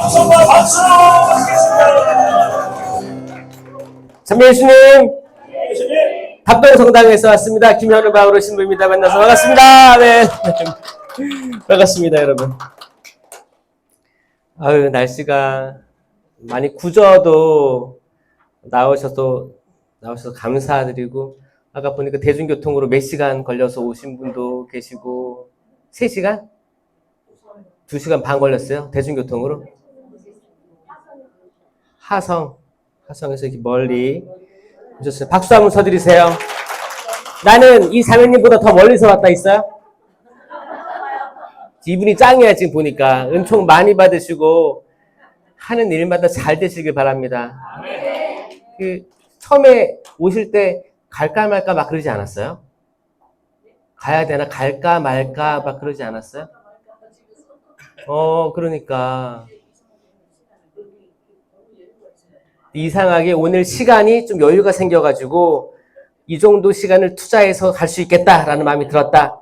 박수와 박수 드리겠습니다. 참여 예수님, 예수님, 답동성당에서 왔습니다. 김현우 바오로 신부입니다. 만나서 반갑습니다. 네. 반갑습니다, 여러분. 아유, 날씨가 많이 굳어도 나오셔서 감사드리고, 아까 보니까 대중교통으로 몇 시간 걸려서 오신 분도 계시고, 3시간? 2시간 반 걸렸어요? 대중교통으로? 하성에서 이렇게 멀리 오셨어요. 박수 한번 쳐드리세요. 나는 이 사모님보다 더 멀리서 왔다 있어요? 이분이 짱이야, 지금 보니까. 은총 많이 받으시고, 하는 일마다 잘 되시길 바랍니다. 처음에 오실 때 갈까 말까 막 그러지 않았어요? 가야 되나? 갈까 말까 막 그러지 않았어요? 그러니까. 이상하게 오늘 시간이 좀 여유가 생겨가지고, 이 정도 시간을 투자해서 갈 수 있겠다라는 마음이 들었다.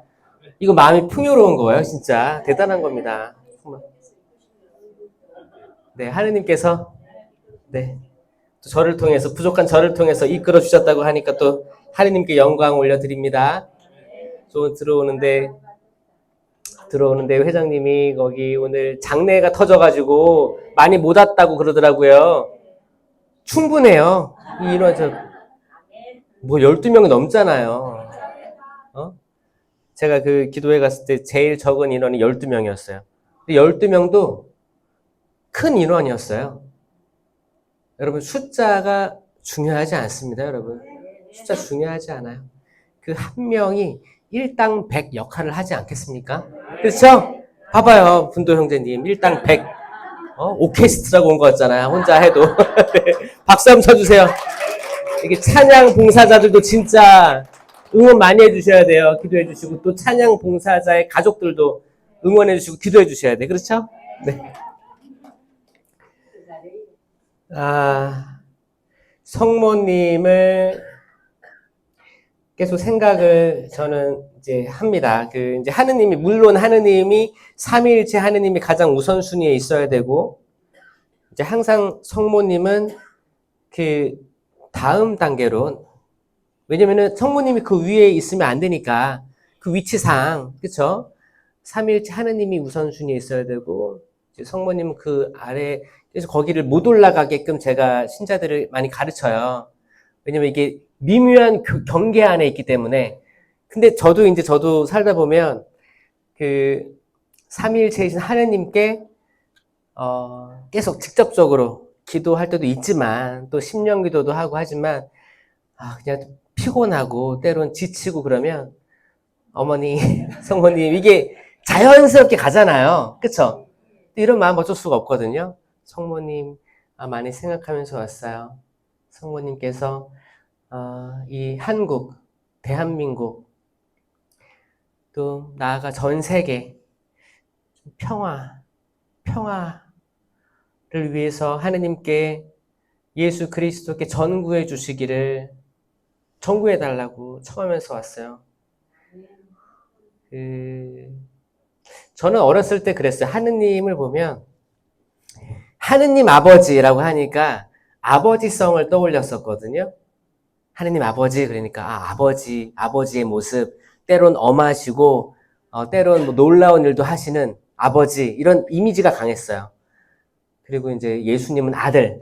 이거 마음이 풍요로운 거예요, 진짜. 대단한 겁니다. 네, 하느님께서, 네, 저를 통해서, 부족한 저를 통해서 이끌어 주셨다고 하니까 또 하느님께 영광 올려드립니다. 또 들어오는데 회장님이 거기 오늘 장례가 터져가지고 많이 못 왔다고 그러더라고요. 충분해요. 이 인원, 12명이 넘잖아요. 제가 그 기도회 갔을 때 제일 적은 인원이 12명이었어요. 12명도 큰 인원이었어요. 여러분, 숫자가 중요하지 않습니다, 여러분. 숫자 중요하지 않아요. 그 한 명이 일당 100 역할을 하지 않겠습니까? 그렇죠? 봐봐요, 분도 형제님. 일당 100. 오케스트라고 온 거 같잖아요. 혼자 해도. 네. 박수 한번 쳐주세요. 이게 찬양 봉사자들도 진짜 응원 많이 해주셔야 돼요. 기도해 주시고, 또 찬양 봉사자의 가족들도 응원해 주시고, 기도해 주셔야 돼요. 그렇죠? 네. 성모님을 계속 생각을 저는 이제 합니다. 이제 물론 하느님이, 삼위일체 하느님이 가장 우선순위에 있어야 되고, 이제 항상 성모님은 다음 단계로, 왜냐면은 성모님이 그 위에 있으면 안 되니까, 그 위치상, 그쵸? 삼위일체 하느님이 우선순위에 있어야 되고, 이제 성모님은 그 아래, 그래서 거기를 못 올라가게끔 제가 신자들을 많이 가르쳐요. 왜냐면 이게 미묘한 경계 안에 있기 때문에. 근데 저도 살다 보면 삼위일체이신 하느님께 계속 직접적으로 기도할 때도 있지만, 또 심령 기도도 하고 하지만, 그냥 피곤하고 때론 지치고 그러면 어머니, 성모님, 이게 자연스럽게 가잖아요. 그쵸? 이런 마음 어쩔 수가 없거든요. 성모님, 많이 생각하면서 왔어요. 성모님께서 이 한국, 대한민국, 또 나아가 전 세계 평화를 위해서 하느님께, 예수 그리스도께 전구해 주시기를 전구해 달라고 청하면서 왔어요. 저는 어렸을 때 그랬어요. 하느님을 보면 하느님 아버지라고 하니까 아버지성을 떠올렸었거든요. 하느님 아버지, 그러니까 아버지의 모습, 때론 엄하시고 때론 놀라운 일도 하시는 아버지, 이런 이미지가 강했어요. 그리고 이제 예수님은 아들,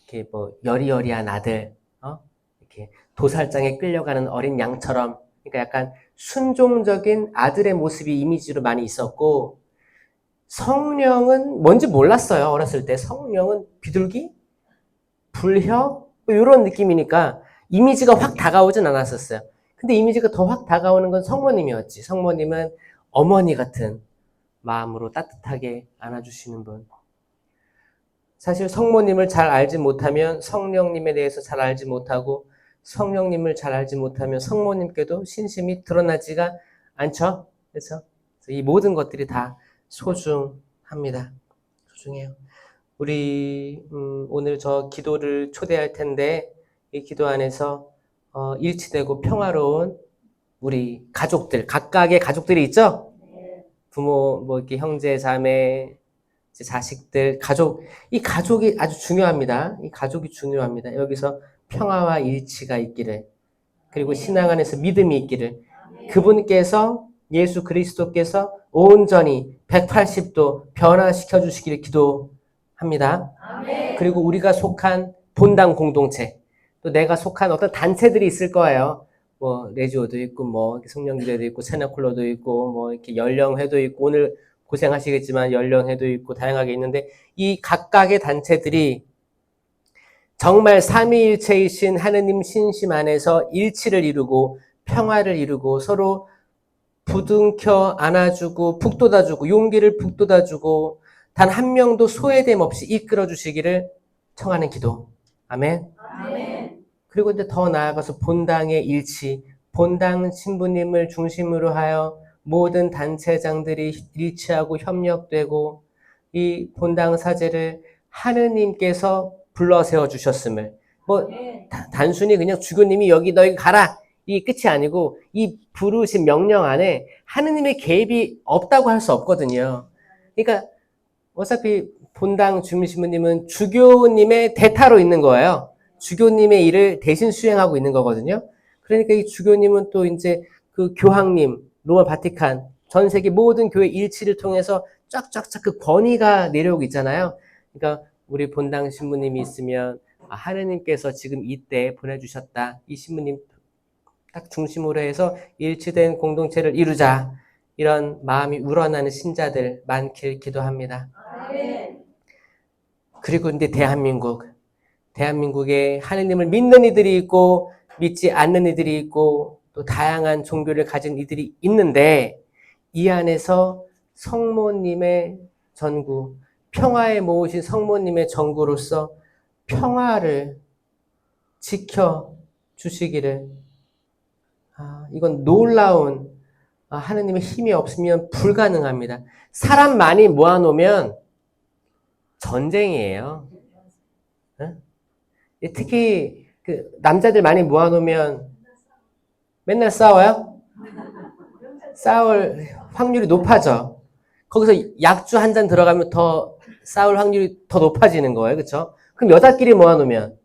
이렇게 여리여리한 아들, 이렇게 도살장에 끌려가는 어린 양처럼, 그러니까 약간 순종적인 아들의 모습이 이미지로 많이 있었고, 성령은 뭔지 몰랐어요. 어렸을 때 성령은 비둘기? 불혀? 이런 느낌이니까 이미지가 확 다가오진 않았었어요. 근데 이미지가 더 확 다가오는 건 성모님이었지. 성모님은 어머니 같은 마음으로 따뜻하게 안아주시는 분. 사실 성모님을 잘 알지 못하면 성령님에 대해서 잘 알지 못하고, 성령님을 잘 알지 못하면 성모님께도 신심이 드러나지가 않죠. 그래서 이 모든 것들이 다 소중합니다. 소중해요. 우리 오늘 저 기도를 초대할 텐데, 이 기도 안에서 일치되고 평화로운 우리 가족들, 각각의 가족들이 있죠? 부모, 이렇게 형제, 자매, 이제 자식들, 가족, 이 가족이 아주 중요합니다. 이 가족이 중요합니다. 여기서 평화와 일치가 있기를, 그리고 신앙 안에서 믿음이 있기를, 그분께서 예수 그리스도께서 온전히 180도 변화시켜 주시기를 기도합니다. 그리고 우리가 속한 본당 공동체, 또 내가 속한 어떤 단체들이 있을 거예요. 뭐 레지오도 있고, 뭐 성령기대도 있고, 세나콜로도 있고, 뭐 이렇게 연령회도 있고, 오늘 고생하시겠지만 연령회도 있고 다양하게 있는데, 이 각각의 단체들이 정말 삼위일체이신 하느님 신심 안에서 일치를 이루고 평화를 이루고 서로 부둥켜 안아주고 북돋아주고 용기를 북돋아주고 단 한 명도 소외됨 없이 이끌어 주시기를 청하는 기도. 아멘. 그리고 이제 더 나아가서 본당의 일치, 본당 신부님을 중심으로 하여 모든 단체장들이 일치하고 협력되고 이 본당 사제를 하느님께서 불러 세워 주셨음을, 뭐 단순히 그냥 주교님이 여기 너희 가라 이 끝이 아니고 이 부르신 명령 안에 하느님의 개입이 없다고 할 수 없거든요. 그러니까 어차피 본당 주임신부님은 주교님의 대타로 있는 거예요. 주교님의 일을 대신 수행하고 있는 거거든요. 그러니까 이 주교님은 또 이제 그 교황님, 로마 바티칸, 전 세계 모든 교회 일치를 통해서 쫙쫙쫙 그 권위가 내려오고 있잖아요. 그러니까 우리 본당 신부님이 있으면 하느님께서 지금 이때 보내주셨다. 이 신부님 딱 중심으로 해서 일치된 공동체를 이루자. 이런 마음이 우러나는 신자들 많길 기도합니다. 그리고 이제 대한민국에 하느님을 믿는 이들이 있고 믿지 않는 이들이 있고 또 다양한 종교를 가진 이들이 있는데, 이 안에서 성모님의 전구, 평화에 모으신 성모님의 전구로서 평화를 지켜주시기를, 이건 놀라운 하느님의 힘이 없으면 불가능합니다. 사람 많이 모아놓으면 전쟁이에요. 특히 그 남자들 많이 모아놓으면 맨날 싸워요? 싸울 확률이 높아져. 거기서 약주 한 잔 들어가면 더 싸울 확률이 더 높아지는 거예요. 그렇죠? 그럼 여자끼리 모아놓으면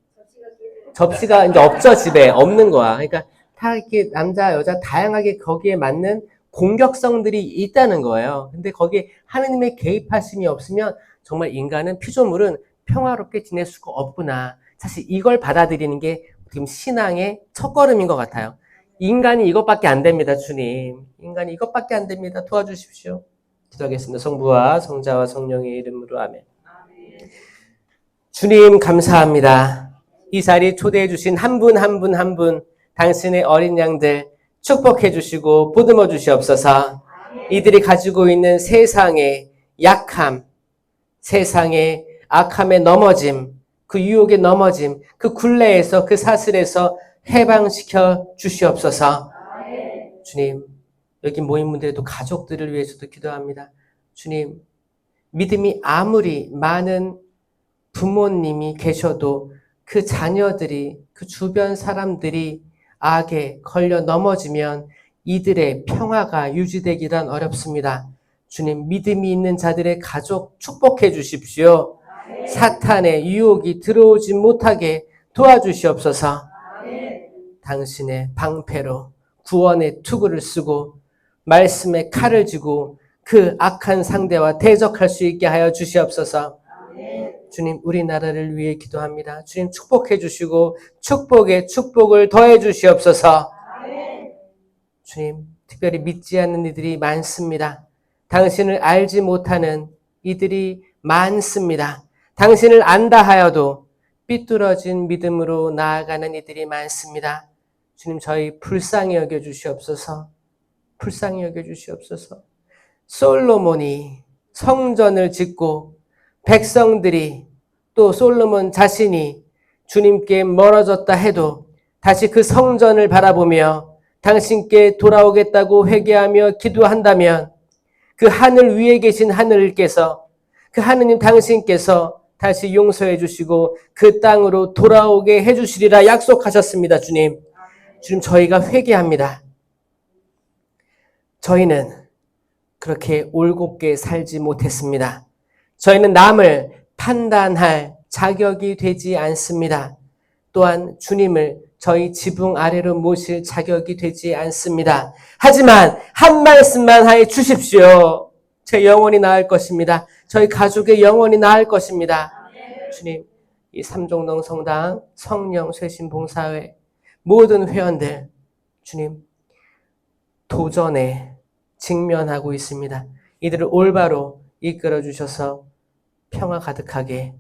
접시가 이제 없죠. 집에 없는 거야. 그러니까 다 이렇게 남자 여자 다양하게 거기에 맞는 공격성들이 있다는 거예요. 근데 거기에 하느님의 개입하심이 없으면 정말 인간은, 피조물은 평화롭게 지낼 수가 없구나. 사실 이걸 받아들이는 게 지금 신앙의 첫걸음인 것 같아요. 인간이 이것밖에 안 됩니다. 주님, 인간이 이것밖에 안 됩니다. 도와주십시오. 기도하겠습니다. 성부와 성자와 성령의 이름으로 아멘. 주님 감사합니다. 이 자리에 초대해 주신 한 분 한 분 한 분 당신의 어린 양들 축복해 주시고 보듬어 주시옵소서. 이들이 가지고 있는 세상의 약함, 세상의 악함에 넘어짐, 그 유혹에 넘어짐, 그 굴레에서, 그 사슬에서 해방시켜 주시옵소서. 주님, 여기 모인 분들에도 가족들을 위해서도 기도합니다. 주님, 믿음이 아무리 많은 부모님이 계셔도 그 자녀들이, 그 주변 사람들이 악에 걸려 넘어지면 이들의 평화가 유지되기란 어렵습니다. 주님, 믿음이 있는 자들의 가족 축복해 주십시오. 사탄의 유혹이 들어오지 못하게 도와주시옵소서. 당신의 방패로 구원의 투구를 쓰고 말씀의 칼을 쥐고 그 악한 상대와 대적할 수 있게 하여 주시옵소서. 주님, 우리나라를 위해 기도합니다. 주님, 축복해 주시고 축복에 축복을 더해 주시옵소서. 주님, 특별히 믿지 않는 이들이 많습니다. 당신을 알지 못하는 이들이 많습니다. 당신을 안다 하여도 삐뚤어진 믿음으로 나아가는 이들이 많습니다. 주님, 저희 불쌍히 여겨 주시옵소서. 불쌍히 여겨 주시옵소서. 솔로몬이 성전을 짓고 백성들이, 또 솔로몬 자신이 주님께 멀어졌다 해도 다시 그 성전을 바라보며 당신께 돌아오겠다고 회개하며 기도한다면 그 하늘 위에 계신 하늘께서, 그 하느님 당신께서 다시 용서해 주시고 그 땅으로 돌아오게 해 주시리라 약속하셨습니다. 주님, 저희가 회개합니다. 저희는 그렇게 올곧게 살지 못했습니다. 저희는 남을 판단할 자격이 되지 않습니다. 또한 주님을 저희 지붕 아래로 모실 자격이 되지 않습니다. 하지만 한 말씀만 하여 주십시오. 제 영혼이 나을 것입니다. 저희 가족의 영혼이 나을 것입니다. 주님, 이 삼종동 성당 성령 쇄신 봉사회 모든 회원들 주님 도전에 직면하고 있습니다. 이들을 올바로 이끌어 주셔서 평화 가득하게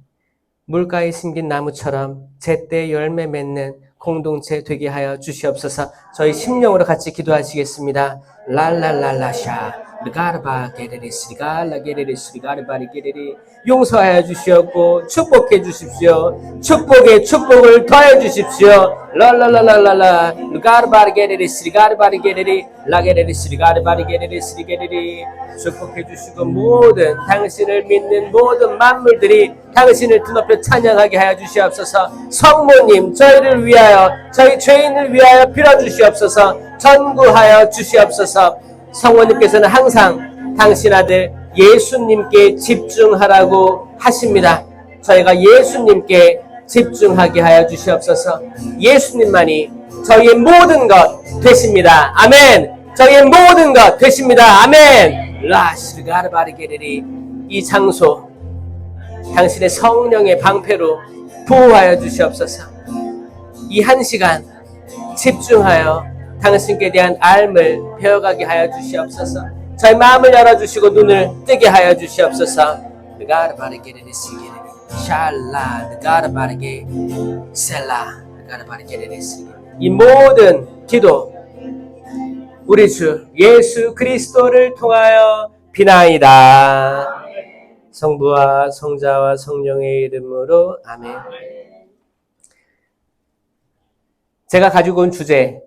물가에 심긴 나무처럼 제때 열매 맺는 공동체 되게 하여 주시옵소서. 저희 심령으로 같이 기도하시겠습니다. 랄랄랄라샤 르가르바 게레리 스리갈라 게레리 스리가르바리 게레리 용서하여 주시옵고 축복해 주십시오. 축복에 축복을 더해 주십시오. 랄랄랄랄라 르가르바리 게레리 스리가르바리 게레리 라게레리 스리가르바리 게레리 스리게레리 축복해 주시고 모든 당신을 믿는 모든 만물들이 당신을 드높여 찬양하게 하여 주시옵소서. 성모님 저희를 위하여 저희 죄인을 위하여 빌어주시옵소서. 전구하여 주시옵소서. 성모님께서는 항상 당신 아들 예수님께 집중하라고 하십니다. 저희가 예수님께 집중하게 하여 주시옵소서. 예수님만이 저희의 모든 것 되십니다. 아멘. 저희의 모든 것 되십니다. 아멘. 라시르가르바리게레리 이 장소 당신의 성령의 방패로 보호하여 주시옵소서. 이 한 시간 집중하여 당신께 대한 알을 배워가게 하여 주시옵소서. 저희 마음을 열어주시고 눈을 뜨게 하여 주시옵소서. 느가르바르게레리 시게레리 샬라 느가르바르게 셀라 느가르바르게레리 시게 이 모든 기도 우리 주 예수 그리스도를 통하여 비나이다. 성부와 성자와 성령의 이름으로 아멘. 제가 가지고 온 주제,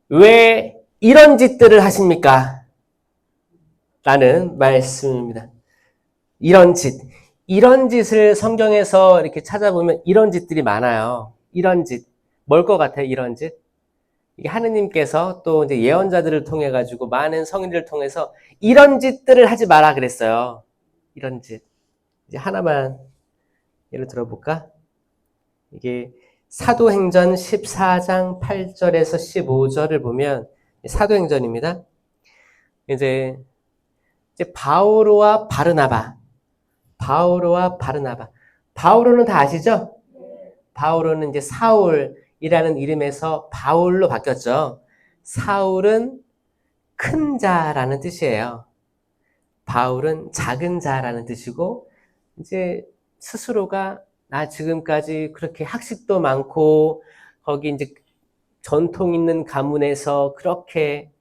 왜 이런 짓들을 하십니까? 라는 말씀입니다. 이런 짓을 성경에서 이렇게 찾아보면 이런 짓들이 많아요. 이런 짓. 뭘 것 같아요? 이런 짓? 이게 하느님께서 또 이제 예언자들을 통해 가지고 많은 성인들을 통해서 이런 짓들을 하지 마라 그랬어요. 이런 짓. 이제 하나만 예를 들어볼까? 이게 사도행전 14장 8절에서 15절을 보면 사도행전입니다. 이제 바오로와 바르나바. 바오로는 다 아시죠? 바오로는 이제 사울이라는 이름에서 바울로 바뀌었죠. 사울은 큰 자라는 뜻이에요. 바울은 작은 자라는 뜻이고, 이제 스스로가 나 지금까지 그렇게 학식도 많고, 거기 이제 전통 있는 가문에서 그렇게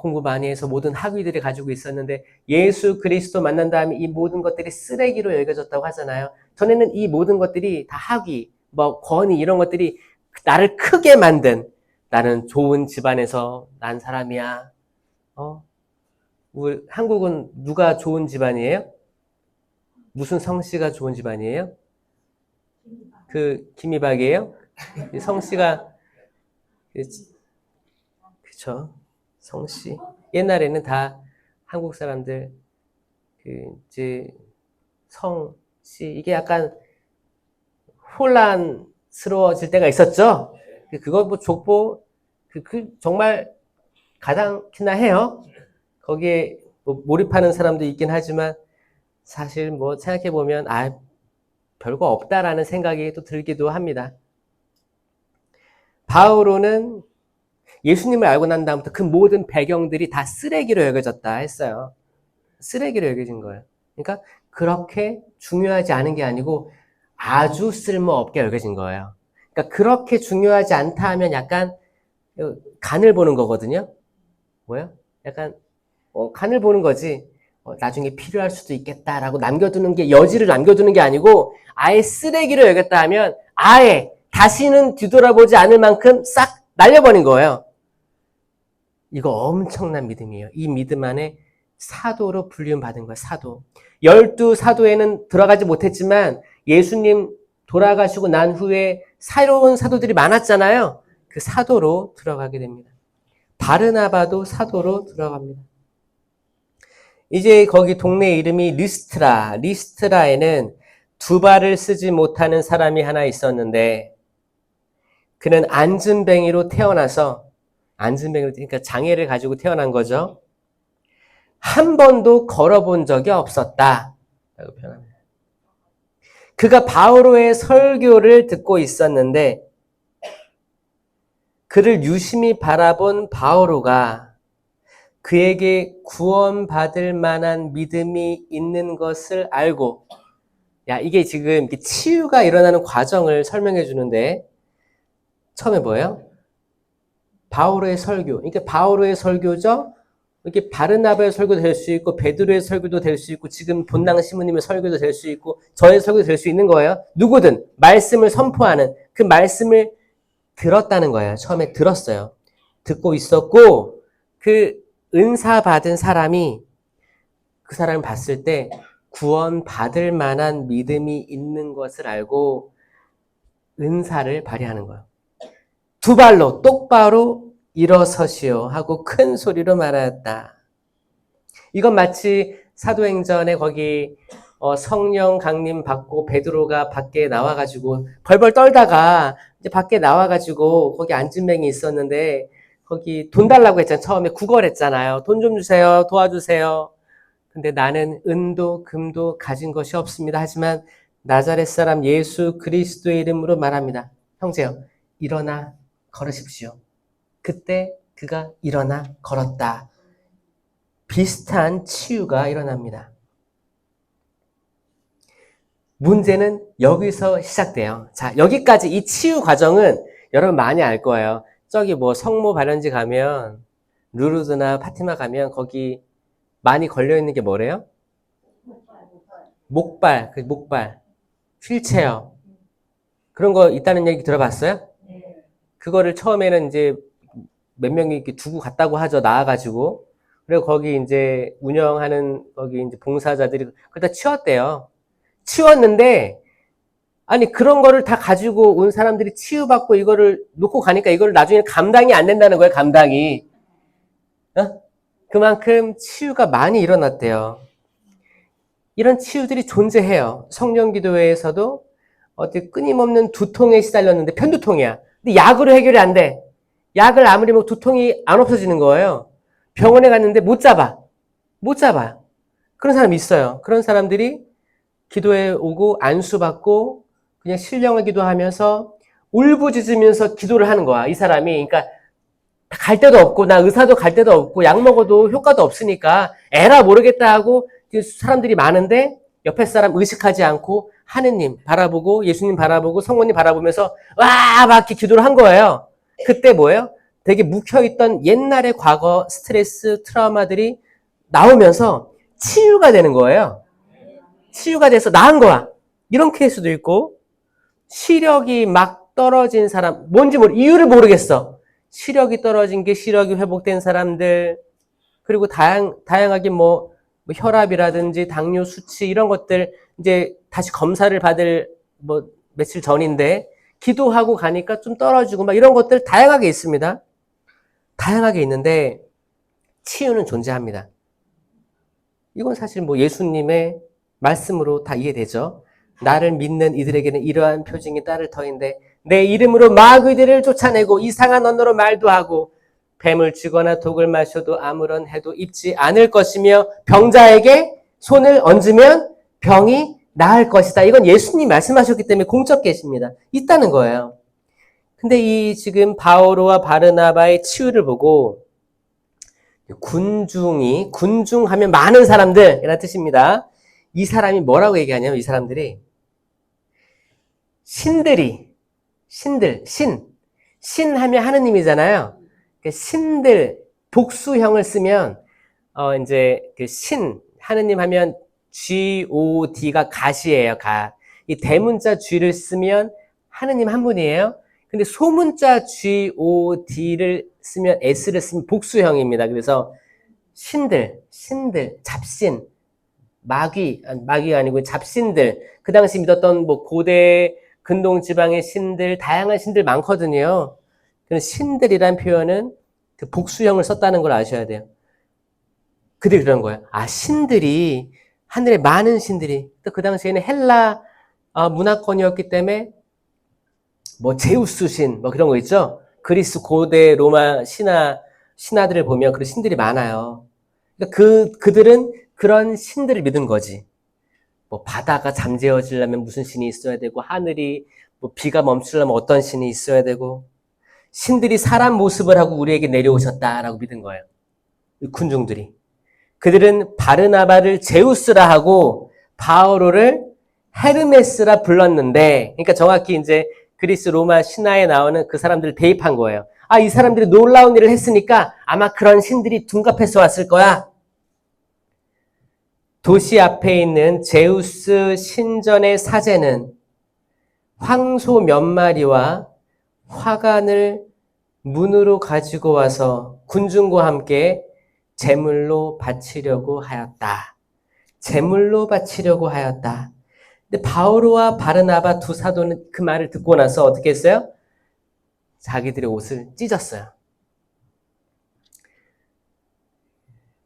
공부 많이 해서 모든 학위들을 가지고 있었는데, 예수 그리스도 만난 다음에 이 모든 것들이 쓰레기로 여겨졌다고 하잖아요. 전에는 이 모든 것들이 다 학위, 권위 이런 것들이 나를 크게 만든, 나는 좋은 집안에서 난 사람이야. 우리 한국은 누가 좋은 집안이에요? 무슨 성씨가 좋은 집안이에요? 김이박이에요? 성씨가 그쵸? 성씨. 옛날에는 다 한국 사람들 이제 성씨 이게 약간 혼란스러워질 때가 있었죠. 그거 족보 정말 가당키나 해요. 거기에 몰입하는 사람도 있긴 하지만 사실 생각해 보면 별거 없다라는 생각이 또 들기도 합니다. 바오로는 예수님을 알고 난 다음부터 그 모든 배경들이 다 쓰레기로 여겨졌다 했어요. 쓰레기로 여겨진 거예요. 그러니까 그렇게 중요하지 않은 게 아니고 아주 쓸모없게 여겨진 거예요. 그러니까 그렇게 중요하지 않다 하면 약간 간을 보는 거거든요. 뭐야? 약간 간을 보는 거지. 나중에 필요할 수도 있겠다라고 남겨두는 게, 여지를 남겨두는 게 아니고 아예 쓰레기로 여겼다 하면 아예 다시는 뒤돌아보지 않을 만큼 싹 날려버린 거예요. 이거 엄청난 믿음이에요. 이 믿음 안에 사도로 불리움받은 거예요. 사도. 12사도에는 들어가지 못했지만 예수님 돌아가시고 난 후에 새로운 사도들이 많았잖아요. 그 사도로 들어가게 됩니다. 바르나바도 사도로 들어갑니다. 이제 거기 동네 이름이 리스트라. 리스트라에는 두 발을 쓰지 못하는 사람이 하나 있었는데 그는 앉은뱅이로 태어나서 앉은뱅이로 그러니까 장애를 가지고 태어난 거죠. 한 번도 걸어본 적이 없었다. 라고 표현합니다. 그가 바오로의 설교를 듣고 있었는데 그를 유심히 바라본 바오로가 그에게 구원받을 만한 믿음이 있는 것을 알고 야 이게 지금 치유가 일어나는 과정을 설명해 주는데 처음에 뭐예요? 바오로의 설교. 그러니까 바오로의 설교죠. 이렇게 바르나바의 설교도 될 수 있고 베드로의 설교도 될 수 있고 지금 본당 시모님의 설교도 될 수 있고 저의 설교도 될 수 있는 거예요. 누구든 말씀을 선포하는 그 말씀을 들었다는 거예요. 처음에 들었어요. 듣고 있었고 그 은사 받은 사람이 그 사람을 봤을 때 구원 받을 만한 믿음이 있는 것을 알고 은사를 발휘하는 거예요. 두 발로 똑바로 일어서시오 하고 큰 소리로 말하였다. 이건 마치 사도행전에 거기 성령 강림 받고 베드로가 밖에 나와가지고 벌벌 떨다가 이제 밖에 나와가지고 거기 앉은뱅이 있었는데 거기 돈 달라고 했잖아요. 처음에 구걸했잖아요. 돈 좀 주세요. 도와주세요. 근데 나는 은도 금도 가진 것이 없습니다. 하지만 나자렛 사람 예수 그리스도의 이름으로 말합니다. 형제요, 일어나 걸으십시오. 그때 그가 일어나 걸었다. 비슷한 치유가 일어납니다. 문제는 여기서 시작돼요. 자, 여기까지 이 치유 과정은 여러분 많이 알 거예요. 저기 뭐 성모 발연지 가면 루르드나 파티마 가면 거기 많이 걸려있는 게 뭐래요? 목발, 그 목발, 휠체어. 그런 거 있다는 얘기 들어봤어요? 그거를 처음에는 이제 몇 명이 이렇게 두고 갔다고 하죠. 나와가지고. 그리고 거기 이제 운영하는 거기 이제 봉사자들이 그다 치웠대요. 치웠는데, 아니, 그런 거를 다 가지고 온 사람들이 치유받고 이거를 놓고 가니까 이거를 나중에 감당이 안 된다는 거예요, 감당이. 그만큼 치유가 많이 일어났대요. 이런 치유들이 존재해요. 성령기도회에서도 어떻게 끊임없는 두통에 시달렸는데 편두통이야. 근데 약으로 해결이 안 돼. 약을 아무리 뭐 두통이 안 없어지는 거예요. 병원에 갔는데 못 잡아. 못 잡아. 그런 사람이 있어요. 그런 사람들이 기도에 오고 안수받고 그냥 신령을 기도하면서 울부짖으면서 기도를 하는 거야. 이 사람이. 그러니까 갈 데도 없고 나 의사도 갈 데도 없고 약 먹어도 효과도 없으니까 에라 모르겠다 하고 사람들이 많은데 옆에 사람 의식하지 않고 하느님 바라보고 예수님 바라보고 성모님 바라보면서 와 막 이렇게 기도를 한 거예요. 그때 뭐예요? 되게 묵혀있던 옛날의 과거 스트레스 트라우마들이 나오면서 치유가 되는 거예요. 치유가 돼서 나은 거야. 이런 케이스도 있고 시력이 막 떨어진 사람 뭔지 이유를 모르겠어. 시력이 떨어진 게 시력이 회복된 사람들 그리고 다양하게 뭐 혈압이라든지 당뇨 수치 이런 것들 이제 다시 검사를 받을 뭐 며칠 전인데 기도하고 가니까 좀 떨어지고 막 이런 것들 다양하게 있습니다. 다양하게 있는데 치유는 존재합니다. 이건 사실 뭐 예수님의 말씀으로 다 이해되죠. 나를 믿는 이들에게는 이러한 표징이 따를 터인데 내 이름으로 마귀들을 쫓아내고 이상한 언어로 말도 하고 뱀을 쥐거나 독을 마셔도 아무런 해도 입지 않을 것이며 병자에게 손을 얹으면 병이 나을 것이다. 이건 예수님 말씀하셨기 때문에 공적 계십니다. 있다는 거예요. 근데 이 지금 바오로와 바르나바의 치유를 보고 군중하면 많은 사람들 이라는 뜻입니다. 이 사람이 뭐라고 얘기하냐면 이 사람들이 신 하면 하느님이잖아요. 신들 복수형을 쓰면 이제 그 하느님 하면 God가 갓이에요. 갓. 이 대문자 G를 쓰면 하느님 한 분이에요. 근데 소문자 God를 쓰면 S를 쓰면 복수형입니다. 그래서 신들, 잡신, 마귀가 아니고 잡신들, 그 당시 믿었던 뭐 고대 근동 지방의 신들, 다양한 신들 많거든요. 신들이란 표현은 그 복수형을 썼다는 걸 아셔야 돼요. 그들이 그런 거예요. 아, 신들이, 하늘에 많은 신들이, 또 그 당시에는 헬라 문화권이었기 때문에 뭐 제우스 신, 뭐 그런 거 있죠? 그리스 고대 로마 신화들을 보면 그런 신들이 많아요. 그러니까 그들은 그런 신들을 믿은 거지. 뭐 바다가 잠재워지려면 무슨 신이 있어야 되고, 하늘이 뭐 비가 멈추려면 어떤 신이 있어야 되고, 신들이 사람 모습을 하고 우리에게 내려오셨다라고 믿은 거예요. 이 군중들이. 그들은 바르나바를 제우스라 하고 바오로를 헤르메스라 불렀는데, 그러니까 정확히 이제 그리스 로마 신화에 나오는 그 사람들을 대입한 거예요. 아, 이 사람들이 놀라운 일을 했으니까 아마 그런 신들이 둔갑해서 왔을 거야. 도시 앞에 있는 제우스 신전의 사제는 황소 몇 마리와 화관을 문으로 가지고 와서 군중과 함께 제물로 바치려고 하였다. 제물로 바치려고 하였다. 근데 바오로와 바르나바 두 사도는 그 말을 듣고 나서 어떻게 했어요? 자기들의 옷을 찢었어요.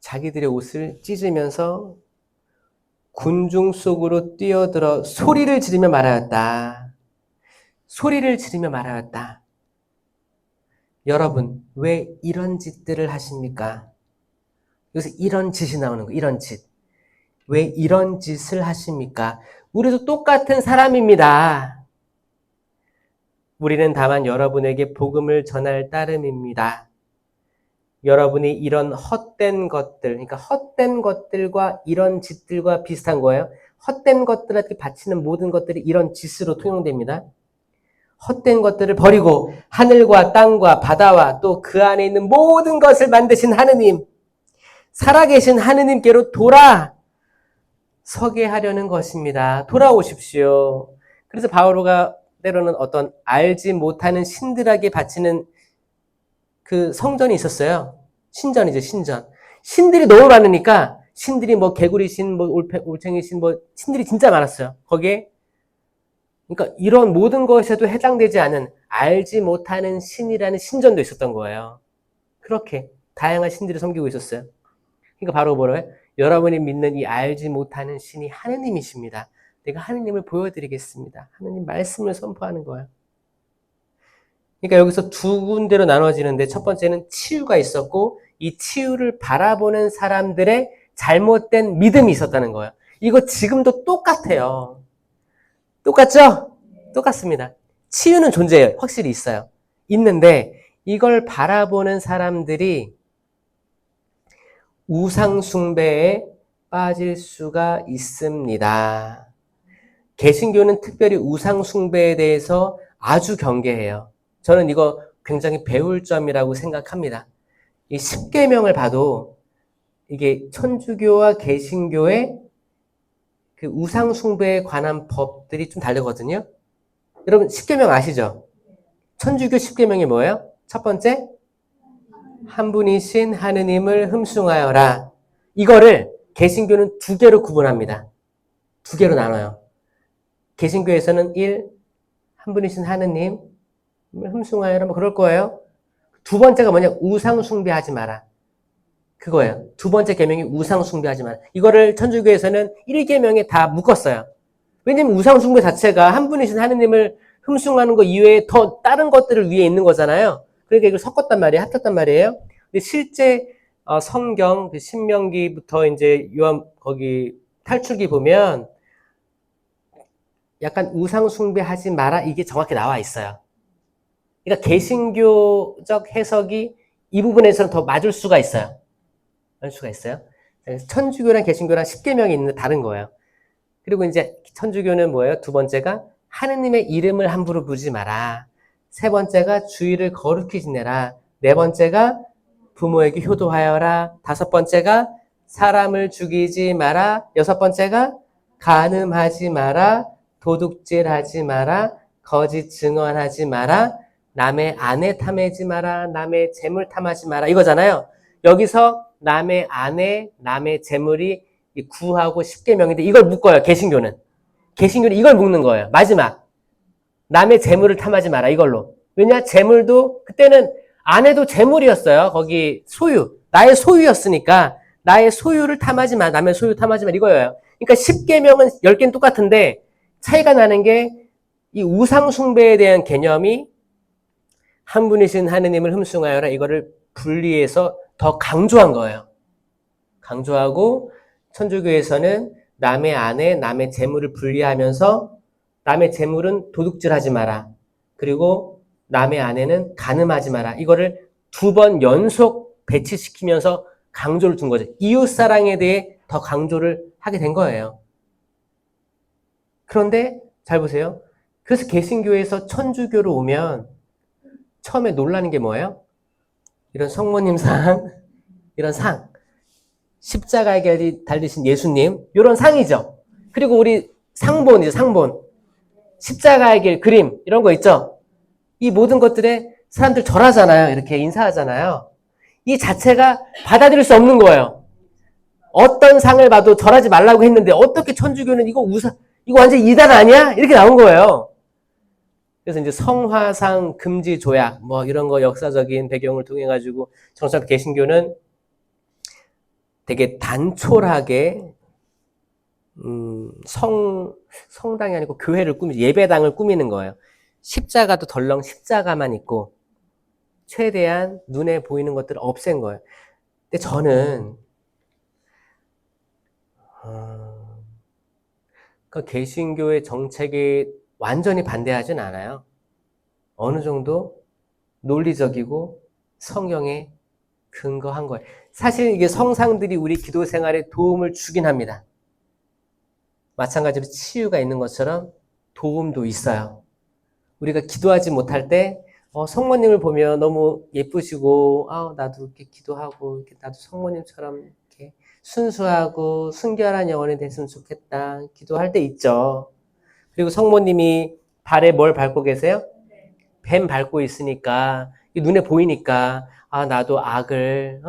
자기들의 옷을 찢으면서 군중 속으로 뛰어들어 소리를 지르며 말하였다. 소리를 지르며 말하였다. 여러분, 왜 이런 짓들을 하십니까? 여기서 이런 짓이 나오는 거예요. 이런 짓. 왜 이런 짓을 하십니까? 우리도 똑같은 사람입니다. 우리는 다만 여러분에게 복음을 전할 따름입니다. 여러분이 이런 헛된 것들, 그러니까 헛된 것들과 이런 짓들과 비슷한 거예요. 헛된 것들한테 바치는 모든 것들이 이런 짓으로 통용됩니다. 헛된 것들을 버리고 하늘과 땅과 바다와 또 그 안에 있는 모든 것을 만드신 하느님, 살아계신 하느님께로 돌아서게 하려는 것입니다. 돌아오십시오. 그래서 바오로가 때로는 어떤 알지 못하는 신들에게 바치는 그 성전이 있었어요. 신전이죠, 신전. 신들이 너무 많으니까 신들이 뭐 개구리 신, 뭐 올챙이 신, 뭐 신들이 진짜 많았어요. 거기에 그러니까 이런 모든 것에도 해당되지 않은 알지 못하는 신이라는 신전도 있었던 거예요. 그렇게 다양한 신들을 섬기고 있었어요. 그러니까 바로 뭐래요? 여러분이 믿는 이 알지 못하는 신이 하느님이십니다. 내가 하느님을 보여드리겠습니다. 하느님 말씀을 선포하는 거예요. 그러니까 여기서 두 군데로 나눠지는데 첫 번째는 치유가 있었고 이 치유를 바라보는 사람들의 잘못된 믿음이 있었다는 거예요. 이거 지금도 똑같아요. 똑같죠? 똑같습니다. 치유는 존재해요. 확실히 있어요. 있는데 이걸 바라보는 사람들이 우상숭배에 빠질 수가 있습니다. 개신교는 특별히 우상숭배에 대해서 아주 경계해요. 저는 이거 굉장히 배울 점이라고 생각합니다. 이 10계명을 봐도 이게 천주교와 개신교의 그 우상숭배에 관한 법들이 좀 다르거든요. 여러분 10계명 아시죠? 천주교 10계명이 뭐예요? 첫 번째, 한 분이신 하느님을 흠숭하여라. 이거를 개신교는 두 개로 구분합니다. 두 개로 나눠요. 개신교에서는 1, 한 분이신 하느님을 흠숭하여라 뭐 그럴 거예요. 두 번째가 뭐냐? 우상 숭배하지 마라. 그거예요. 두 번째 계명이 우상 숭배하지 마라. 이거를 천주교에서는 1계명에 다 묶었어요. 왜냐면 우상 숭배 자체가 한 분이신 하느님을 흠숭하는 거 이외에 더 다른 것들을 위해 있는 거잖아요. 그러니까 이걸 섞었단 말이에요. 합쳤단 말이에요. 근데 실제 성경 신명기부터 이제 요한 거기 탈출기 보면 약간 우상 숭배하지 마라 이게 정확히 나와 있어요. 그러니까 개신교적 해석이 이 부분에서는 더 맞을 수가 있어요. 맞을 수가 있어요. 천주교랑 개신교랑 10계명이 있는데 다른 거예요. 그리고 이제 천주교는 뭐예요? 두 번째가 하느님의 이름을 함부로 부르지 마라. 세 번째가 주의를 거룩히 지내라. 네 번째가 부모에게 효도하여라. 다섯 번째가 사람을 죽이지 마라. 여섯 번째가 간음하지 마라. 도둑질하지 마라. 거짓 증언하지 마라. 남의 아내 탐하지 마라. 남의 재물 탐하지 마라. 이거잖아요. 여기서 남의 아내, 남의 재물이 9하고 10계명인데 이걸 묶어요. 개신교는. 개신교는 이걸 묶는 거예요. 마지막. 남의 재물을 탐하지 마라. 이걸로. 왜냐? 재물도 그때는 아내도 재물이었어요. 거기 소유. 나의 소유였으니까 나의 소유를 탐하지 마. 남의 소유 탐하지 마. 이거예요. 그러니까 10계명은 10개는 똑같은데 차이가 나는 게 이 우상 숭배에 대한 개념이 한 분이신 하느님을 흠숭하여라. 이거를 분리해서 더 강조한 거예요. 강조하고 천주교에서는 남의 아내, 남의 재물을 분리하면서 남의 재물은 도둑질하지 마라. 그리고 남의 아내는 간음하지 마라. 이거를 2번 연속 배치시키면서 강조를 둔 거죠. 이웃사랑에 대해 더 강조를 하게 된 거예요. 그런데 잘 보세요. 그래서 개신교에서 천주교로 오면 처음에 놀라는 게 뭐예요? 이런 성모님 상, 이런 상, 십자가에 달리신 예수님, 이런 상이죠. 그리고 우리 상본이죠, 상본. 십자가의 길, 그림, 이런 거 있죠. 이 모든 것들에 사람들 절하잖아요. 이렇게 인사하잖아요. 이 자체가 받아들일 수 없는 거예요. 어떤 상을 봐도 절하지 말라고 했는데 어떻게 천주교는 이거 완전 이단 아니야? 이렇게 나온 거예요. 그래서 이제 성화상 금지 조약 뭐 이런 거 역사적인 배경을 통해 가지고 정작 개신교는 되게 단촐하게 성당이 아니고 교회를 예배당을 꾸미는 거예요. 십자가도 덜렁 십자가만 있고 최대한 눈에 보이는 것들을 없앤 거예요. 근데 저는 그 개신교의 정책에 완전히 반대하진 않아요. 어느 정도 논리적이고 성경에 근거한 거예요. 사실 이게 성상들이 우리 기도 생활에 도움을 주긴 합니다. 마찬가지로 치유가 있는 것처럼 도움도 있어요. 우리가 기도하지 못할 때 성모님을 보면 너무 예쁘시고 나도 이렇게 기도하고 나도 성모님처럼 이렇게 순수하고 순결한 영혼이 됐으면 좋겠다 기도할 때 있죠. 그리고 성모님이 발에 뭘 밟고 계세요? 뱀 밟고 있으니까 눈에 보이니까 나도 악을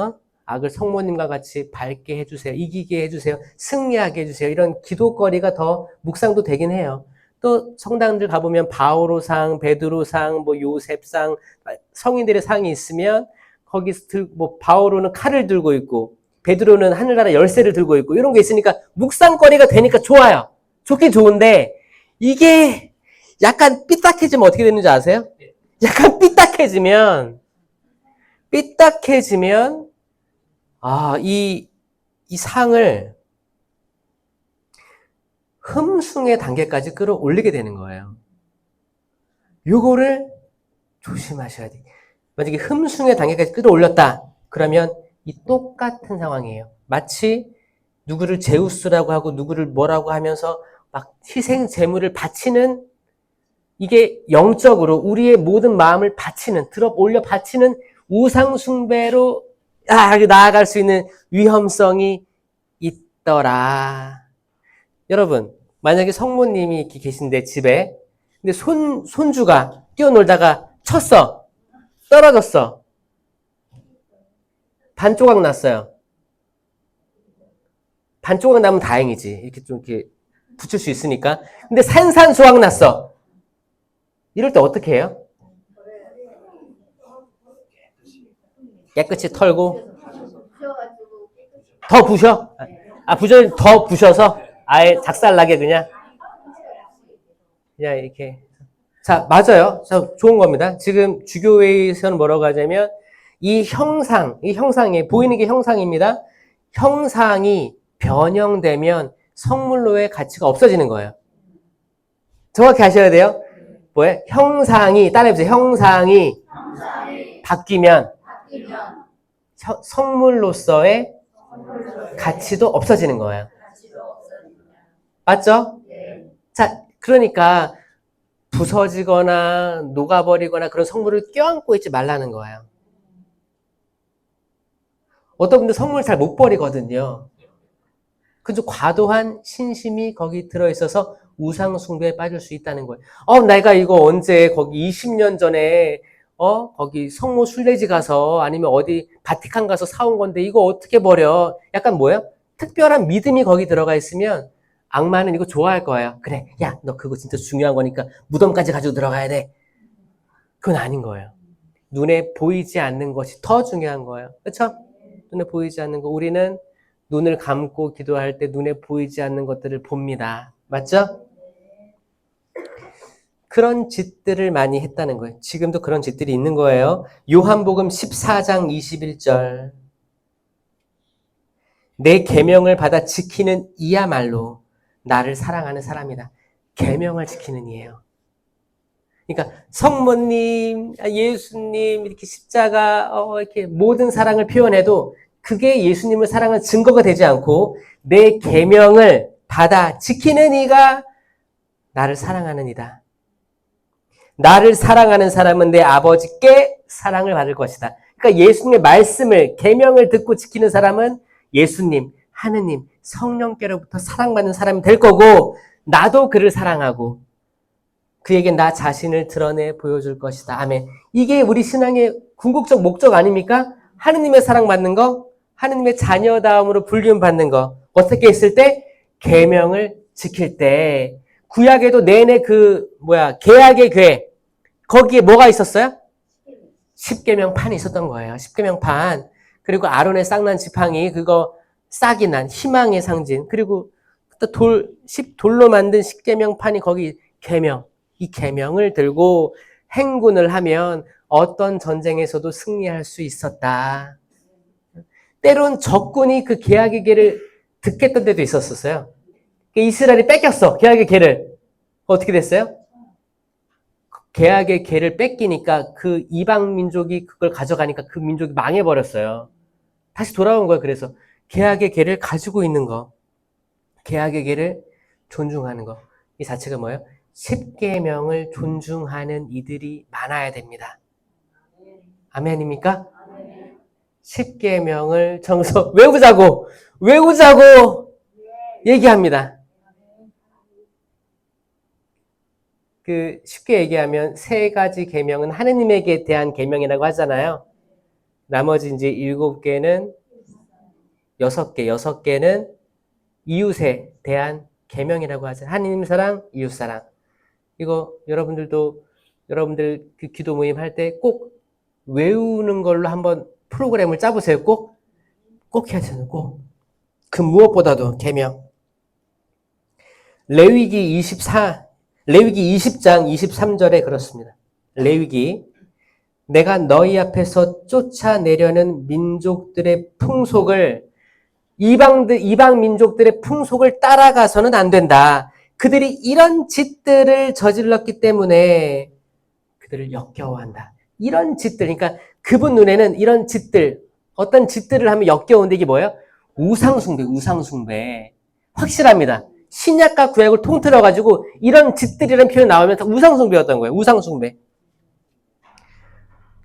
성모님과 같이 밟게 해주세요. 이기게 해주세요. 승리하게 해주세요. 이런 기도거리가 더 묵상도 되긴 해요. 또 성당들 가보면 바오로상, 베드로상, 뭐 요셉상, 성인들의 상이 있으면 거기서 바오로는 칼을 들고 있고 베드로는 하늘나라 열쇠를 들고 있고 이런 게 있으니까 묵상거리가 되니까 좋아요. 좋긴 좋은데 이게 약간 삐딱해지면 어떻게 되는지 아세요? 약간 삐딱해지면 이 상을 흠숭의 단계까지 끌어올리게 되는 거예요. 요거를 조심하셔야 돼요. 만약에 흠숭의 단계까지 끌어올렸다. 그러면 이 똑같은 상황이에요. 마치 누구를 제우스라고 하고 누구를 뭐라고 하면서 막 희생 제물을 바치는 이게 영적으로 우리의 모든 마음을 바치는 들어 올려 바치는 우상 숭배로 나아갈 수 있는 위험성이 있더라. 여러분, 만약에 성모님이 이렇게 계신데 집에 근데 손주가 뛰어놀다가 쳤어. 떨어졌어. 반조각 났어요. 반조각 나면 다행이지. 이렇게 좀 이렇게 붙일 수 있으니까. 근데 산산조각 났어. 이럴 때 어떻게 해요? 깨끗이 털고 더 부셔? 더 부셔서 아예 작살나게 그냥 이렇게. 자, 맞아요. 자, 좋은 겁니다. 지금 주교회에서는 뭐라고 하자면 이 형상에 보이는 게 형상입니다. 형상이 변형되면 성물로의 가치가 없어지는 거예요. 정확히 아셔야 돼요. 뭐예요? 따라해보세요. 형상이 바뀌면 성물로서의 가치도 없어지는 거예요. 맞죠? 자, 그러니까 부서지거나 녹아버리거나 그런 성물을 껴안고 있지 말라는 거예요. 어떤 분들 성물 잘 못 버리거든요. 그래서 과도한 신심이 거기 들어있어서 우상 숭배에 빠질 수 있다는 거예요. 내가 이거 언제 거기 20년 전에 거기 성모 순례지 가서 아니면 어디 바티칸 가서 사온 건데 이거 어떻게 버려? 약간 뭐예요? 특별한 믿음이 거기 들어가 있으면 악마는 이거 좋아할 거예요. 그래, 야, 너 그거 진짜 중요한 거니까 무덤까지 가지고 들어가야 돼. 그건 아닌 거예요. 눈에 보이지 않는 것이 더 중요한 거예요. 그렇죠? 눈에 보이지 않는 거. 우리는 눈을 감고 기도할 때 눈에 보이지 않는 것들을 봅니다. 맞죠? 그런 짓들을 많이 했다는 거예요. 지금도 그런 짓들이 있는 거예요. 요한복음 14장 21절. 내 계명을 받아 지키는 이야말로 나를 사랑하는 사람이다. 계명을 지키는 이예요. 그러니까 성모님, 예수님 이렇게 십자가 이렇게 모든 사랑을 표현해도 그게 예수님을 사랑하는 증거가 되지 않고 내 계명을 받아 지키는 이가 나를 사랑하는 이다. 나를 사랑하는 사람은 내 아버지께 사랑을 받을 것이다. 그러니까 예수님의 말씀을 계명을 듣고 지키는 사람은 예수님, 하느님, 성령께로부터 사랑받는 사람이 될 거고 나도 그를 사랑하고 그에게 나 자신을 드러내 보여줄 것이다. 아멘. 이게 우리 신앙의 궁극적 목적 아닙니까? 하느님의 사랑받는 거, 하느님의 자녀다움으로 불륜받는 거. 어떻게 했을 때? 계명을 지킬 때. 구약에도 내내 계약의 궤. 거기에 뭐가 있었어요? 십계명판이 있었던 거예요. 십계명판. 그리고 아론의 싹난 지팡이, 그거 싹이 난 희망의 상징. 그리고 또 돌로 만든 십계명판이 거기 계명. 이 계명을 들고 행군을 하면 어떤 전쟁에서도 승리할 수 있었다. 때론 적군이 그 계약의 궤를 득했던 때도 있었어요. 이스라엘이 뺏겼어. 계약의 궤를. 어떻게 됐어요? 계약의 궤를 뺏기니까 그 이방 민족이 그걸 가져가니까 그 민족이 망해버렸어요. 다시 돌아온 거예요. 그래서 계약의 궤를 가지고 있는 거. 계약의 궤를 존중하는 거. 이 자체가 뭐예요? 십계명을 존중하는 이들이 많아야 됩니다. 아멘입니까? 십계명을 정서 외우자고 얘기합니다. 쉽게 얘기하면 세 가지 계명은 하느님에게 대한 계명이라고 하잖아요. 나머지 이제 7개는 6개는 이웃에 대한 계명이라고 하죠. 하느님 사랑, 이웃 사랑. 이거 여러분들 그 기도 모임 할 때 꼭 외우는 걸로 한번 프로그램을 짜보세요. 꼭 해야 되는 꼭. 그 무엇보다도 계명. 레위기 20장 23절에 그렇습니다. 레위기 내가 너희 앞에서 쫓아내려는 민족들의 풍속을 이방 민족들의 풍속을 따라가서는 안 된다. 그들이 이런 짓들을 저질렀기 때문에 그들을 역겨워한다. 이런 짓들, 그러니까 그분 눈에는 이런 짓들, 어떤 짓들을 하면 역겨운데 이게 뭐예요? 우상숭배. 확실합니다. 신약과 구약을 통틀어가지고 이런 짓들이라는 표현 나오면 다 우상숭배였던 거예요. 우상숭배.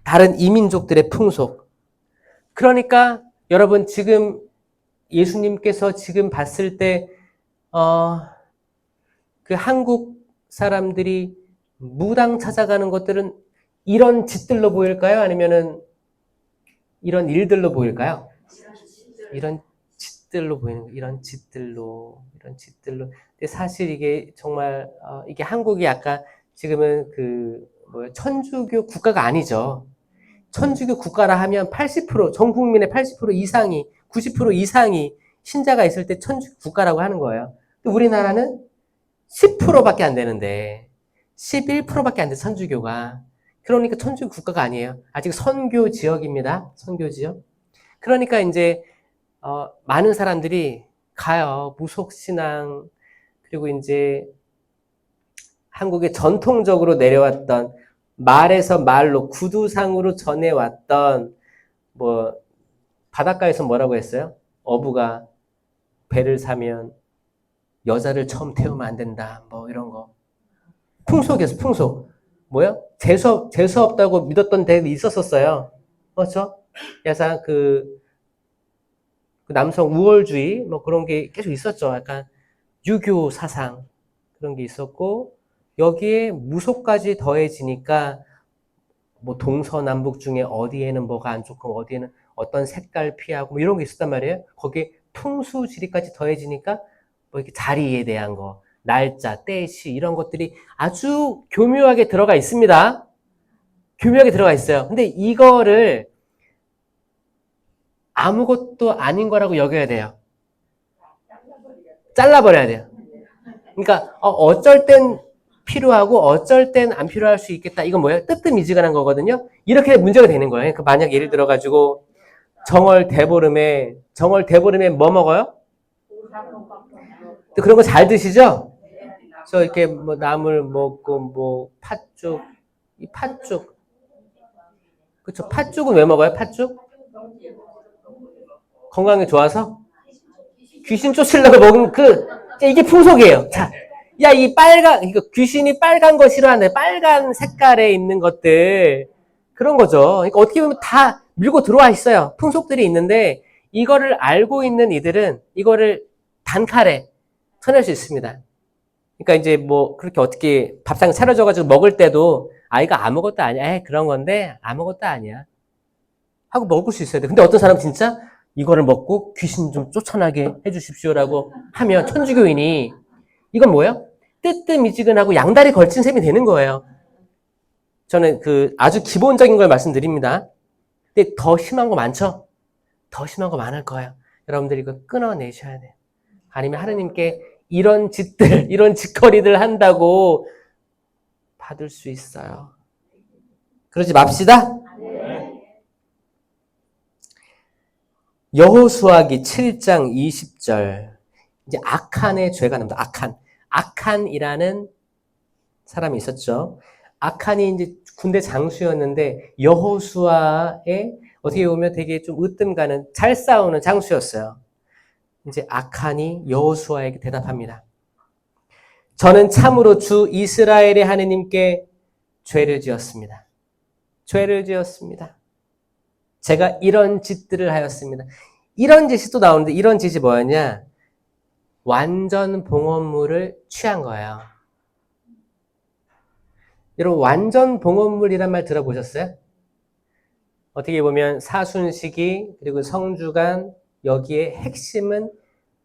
다른 이민족들의 풍속. 그러니까 여러분 지금 예수님께서 지금 봤을 때 그 한국 사람들이 무당 찾아가는 것들은 이런 짓들로 보일까요? 아니면은 이런 일들로 보일까요? 이런 짓들로 보이는 거예요. 이런 짓들로. 근데 사실 이게 정말 이게 한국이 아까 지금은 천주교 국가가 아니죠. 천주교 국가라 하면 80%, 전 국민의 80% 이상이, 90% 이상이 신자가 있을 때 천주교 국가라고 하는 거예요. 근데 우리나라는 10%밖에 안 되는데 11%밖에 안 돼, 천주교가. 그러니까 천주교 국가가 아니에요. 아직 선교 지역입니다. 선교 지역. 그러니까 이제 많은 사람들이 가요. 무속신앙, 그리고 이제 한국에 전통적으로 내려왔던 말에서 말로 구두상으로 전해왔던 바닷가에서 뭐라고 했어요? 어부가 배를 사면 여자를 처음 태우면 안 된다. 이런 거. 풍속이었어, 풍속. 뭐야? 재수 없다고 믿었던 데도 있었어요. 그렇죠? 약간 그 남성 우월주의 그런 게 계속 있었죠. 약간 유교 사상 그런 게 있었고 여기에 무속까지 더해지니까 동서남북 중에 어디에는 뭐가 안 좋고 어디에는 어떤 색깔 피하고 이런 게 있었단 말이에요. 거기에 풍수지리까지 더해지니까 이렇게 자리에 대한 거, 날짜, 때시 이런 것들이 아주 교묘하게 들어가 있습니다. 교묘하게 들어가 있어요. 근데 이거를 아무것도 아닌 거라고 여겨야 돼요. 잘라버려야 돼요. 그러니까 어쩔 땐 필요하고 어쩔 땐 안 필요할 수 있겠다. 이건 뭐예요? 뜨뜻미지근한 거거든요. 이렇게 문제가 되는 거예요. 그러니까 만약 예를 들어가지고 정월 대보름에 뭐 먹어요? 또 그런 거 잘 드시죠? 저 이렇게 뭐 나물 먹고 뭐 팥죽, 이 팥죽, 그렇죠? 팥죽은 왜 먹어요? 팥죽? 건강에 좋아서? 귀신 쫓으려고 먹은 이게 풍속이에요. 자, 야, 이거 귀신이 빨간 거 싫어하는데, 빨간 색깔에 있는 것들, 그런 거죠. 그러니까 어떻게 보면 다 밀고 들어와 있어요. 풍속들이 있는데, 이거를 알고 있는 이들은 이거를 단칼에 쳐낼 수 있습니다. 그러니까 이제 뭐, 그렇게 어떻게 밥상 차려져가지고 먹을 때도, 이거 아무것도 아니야. 그런 건데, 아무것도 아니야. 하고 먹을 수 있어야 돼. 근데 어떤 사람은 진짜 이거를 먹고 귀신 좀 쫓아나게 해주십시오라고 하면 천주교인이 이건 뭐예요? 뜨뜻미지근하고 양다리 걸친 셈이 되는 거예요. 저는 아주 기본적인 걸 말씀드립니다. 근데 더 심한 거 많죠? 더 심한 거 많을 거예요. 여러분들 이거 끊어내셔야 돼요. 아니면 하느님께 이런 짓들, 이런 짓거리들 한다고 받을 수 있어요. 그러지 맙시다. 여호수아기 7장 20절. 이제 아칸의 죄가 나옵니다. 아칸이라는 사람이 있었죠. 아칸이 이제 군대 장수였는데 여호수아의 어떻게 보면 되게 좀 으뜸 가는 잘 싸우는 장수였어요. 이제 아칸이 여호수아에게 대답합니다. 저는 참으로 주 이스라엘의 하느님께 죄를 지었습니다. 죄를 지었습니다. 제가 이런 짓들을 하였습니다. 이런 짓이 또 나오는데 이런 짓이 뭐였냐? 완전 봉헌물을 취한 거예요. 여러분 완전 봉헌물이란 말 들어보셨어요? 어떻게 보면 사순식이 그리고 성주간 여기에 핵심은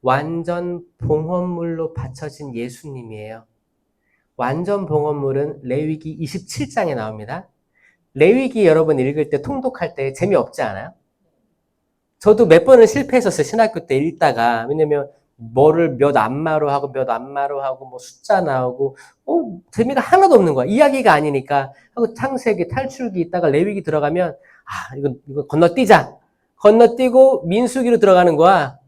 완전 봉헌물로 바쳐진 예수님이에요. 완전 봉헌물은 레위기 27장에 나옵니다. 레위기 여러분 읽을 때 통독할 때 재미없지 않아요? 저도 몇 번은 실패했었어요. 신학교 때 읽다가. 왜냐면 뭐를 몇 안마로 하고 몇 안마로 하고 뭐 숫자 나오고 재미가 하나도 없는 거야. 이야기가 아니니까 하고 창세기 탈출기 있다가 레위기 들어가면 이거 건너뛰자. 건너뛰고 민수기로 들어가는 거야.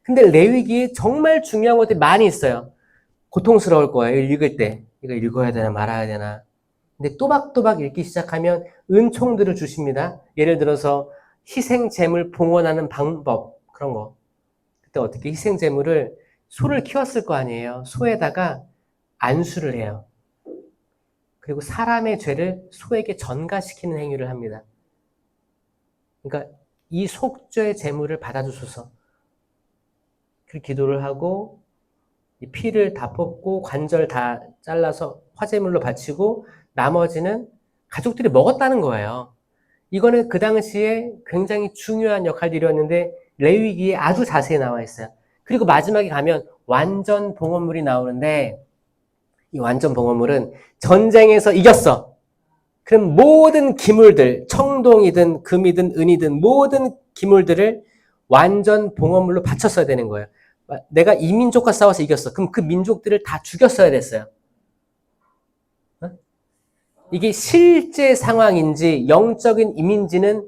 근데 레위기에 정말 중요한 것들이 많이 있어요. 고통스러울 거예요. 읽을 때. 이거 읽어야 되나 말아야 되나. 근데 또박또박 읽기 시작하면 은총들을 주십니다. 예를 들어서 희생제물 봉헌하는 방법 그런 거. 그때 어떻게 희생제물을 소를 키웠을 거 아니에요. 소에다가 안수를 해요. 그리고 사람의 죄를 소에게 전가시키는 행위를 합니다. 그러니까 이 속죄 제물을 받아주소서. 그 기도를 하고 이 피를 다 뽑고 관절 다 잘라서 화제물로 바치고 나머지는 가족들이 먹었다는 거예요. 이거는 그 당시에 굉장히 중요한 역할들이었는데 레위기에 아주 자세히 나와 있어요. 그리고 마지막에 가면 완전 봉헌물이 나오는데 이 완전 봉헌물은 전쟁에서 이겼어. 그럼 모든 기물들, 청동이든 금이든 은이든 모든 기물들을 완전 봉헌물로 바쳤어야 되는 거예요. 내가 이 민족과 싸워서 이겼어. 그럼 그 민족들을 다 죽였어야 됐어요. 이게 실제 상황인지 영적인 이민지는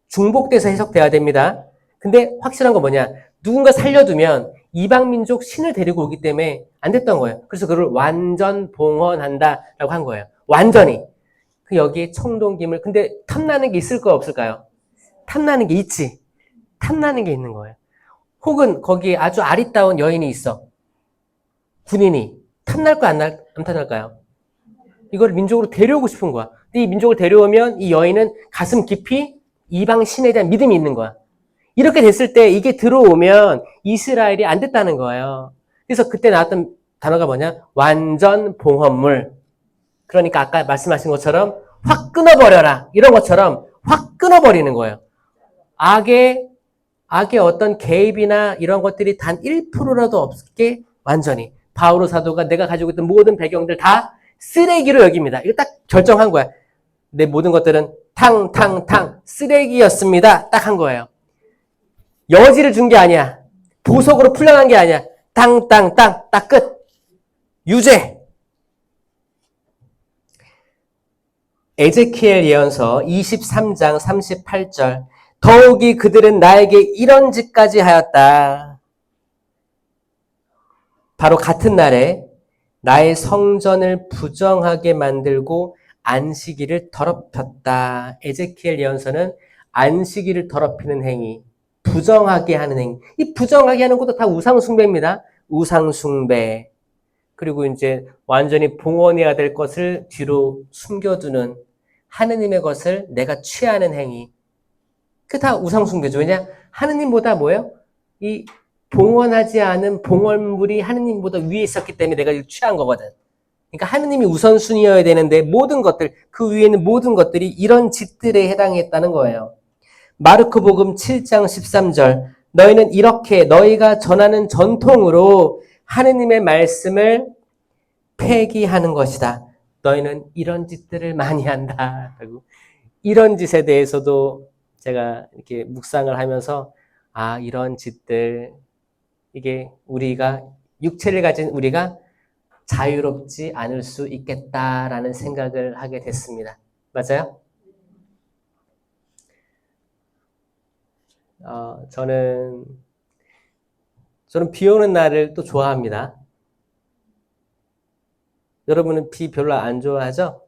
중복돼서 해석돼야 됩니다. 근데 확실한 건 뭐냐? 누군가 살려두면 이방민족 신을 데리고 오기 때문에 안 됐던 거예요. 그래서 그걸 완전 봉헌한다라고 한 거예요. 완전히. 여기에 청동김을. 근데 탐나는 게 있을 거 없을까요? 탐나는 게 있지. 탐나는 게 있는 거예요. 혹은 거기에 아주 아리따운 여인이 있어. 군인이. 탐날 거 안 탐날까요? 이걸 민족으로 데려오고 싶은 거야. 근데 이 민족을 데려오면 이 여인은 가슴 깊이 이방 신에 대한 믿음이 있는 거야. 이렇게 됐을 때 이게 들어오면 이스라엘이 안 됐다는 거예요. 그래서 그때 나왔던 단어가 뭐냐? 완전 봉헌물. 그러니까 아까 말씀하신 것처럼 확 끊어버려라. 이런 것처럼 확 끊어버리는 거예요. 악의 어떤 개입이나 이런 것들이 단 1%라도 없게 완전히. 바오로 사도가 내가 가지고 있던 모든 배경들 다 쓰레기로 여깁니다. 이거 딱 결정한 거야. 내 모든 것들은 탕 쓰레기였습니다. 딱 한 거예요. 여지를 준 게 아니야. 보석으로 풀려난 게 아니야. 딱 끝. 유죄. 에제키엘 예언서 23장 38절. 더욱이 그들은 나에게 이런 짓까지 하였다. 바로 같은 날에 나의 성전을 부정하게 만들고 안식일을 더럽혔다. 에제키엘 예언서는 안식일을 더럽히는 행위, 부정하게 하는 행위. 이 부정하게 하는 것도 다 우상숭배입니다. 우상숭배. 그리고 이제 완전히 봉헌해야 될 것을 뒤로 숨겨두는 하느님의 것을 내가 취하는 행위. 그 다 우상숭배죠. 왜냐? 하느님보다 뭐예요? 이 봉헌하지 않은 봉헌물이 하느님보다 위에 있었기 때문에 내가 이걸 취한 거거든. 그러니까 하느님이 우선순위여야 되는데 모든 것들, 그 위에 있는 모든 것들이 이런 짓들에 해당했다는 거예요. 마르코복음 7장 13절. 너희는 이렇게 너희가 전하는 전통으로 하느님의 말씀을 폐기하는 것이다. 너희는 이런 짓들을 많이 한다. 이런 짓에 대해서도 제가 이렇게 묵상을 하면서 이런 짓들, 이게 우리가 육체를 가진 우리가 자유롭지 않을 수 있겠다라는 생각을 하게 됐습니다. 맞아요? 저는 비 오는 날을 또 좋아합니다. 여러분은 비 별로 안 좋아하죠?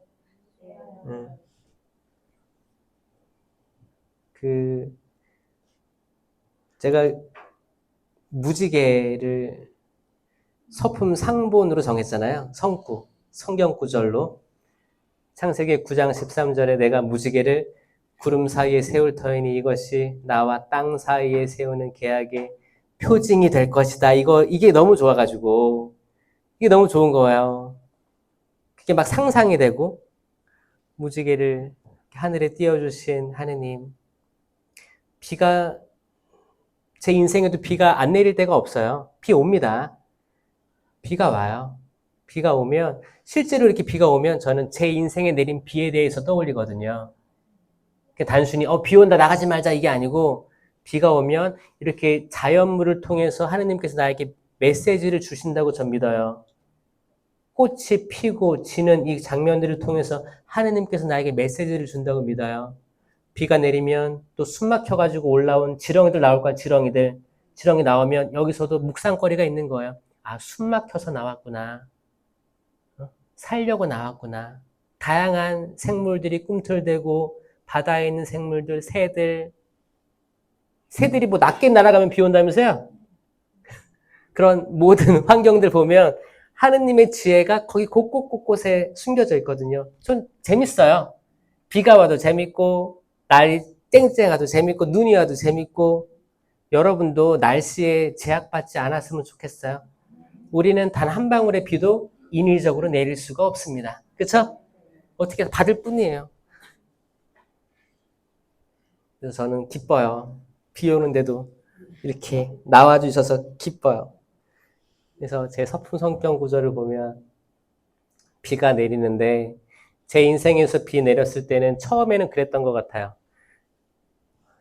제가 무지개를 서품 상본으로 정했잖아요. 성구, 성경 구절로. 창세기 9장 13절에 내가 무지개를 구름 사이에 세울 터이니 이것이 나와 땅 사이에 세우는 계약의 표징이 될 것이다. 이게 너무 좋아가지고, 이게 너무 좋은 거예요. 그게 막 상상이 되고, 무지개를 하늘에 띄워주신 하느님. 비가, 제 인생에도 비가 안 내릴 때가 없어요. 비 옵니다. 비가 와요. 비가 오면, 실제로 이렇게 비가 오면 저는 제 인생에 내린 비에 대해서 떠올리거든요. 단순히 비 온다 나가지 말자 이게 아니고 비가 오면 이렇게 자연물을 통해서 하느님께서 나에게 메시지를 주신다고 전 믿어요. 꽃이 피고 지는 이 장면들을 통해서 하느님께서 나에게 메시지를 준다고 믿어요. 비가 내리면 또 숨 막혀가지고 올라온 지렁이들 나올 거야. 지렁이 나오면 여기서도 묵상거리가 있는 거예요. 숨 막혀서 나왔구나. 살려고 나왔구나. 다양한 생물들이 꿈틀대고 바다에 있는 생물들, 새들이 뭐 낮게 날아가면 비 온다면서요? 그런 모든 환경들 보면 하느님의 지혜가 거기 곳곳곳곳에 숨겨져 있거든요. 전 재밌어요. 비가 와도 재밌고, 날이 쨍쨍해도 재밌고, 눈이 와도 재밌고, 여러분도 날씨에 제약받지 않았으면 좋겠어요. 우리는 단 한 방울의 비도 인위적으로 내릴 수가 없습니다. 그렇죠? 어떻게 받을 뿐이에요. 그래서 저는 기뻐요. 비 오는데도 이렇게 나와주셔서 기뻐요. 그래서 제 서품 성경 구절을 보면 비가 내리는데 제 인생에서 비 내렸을 때는 처음에는 그랬던 것 같아요.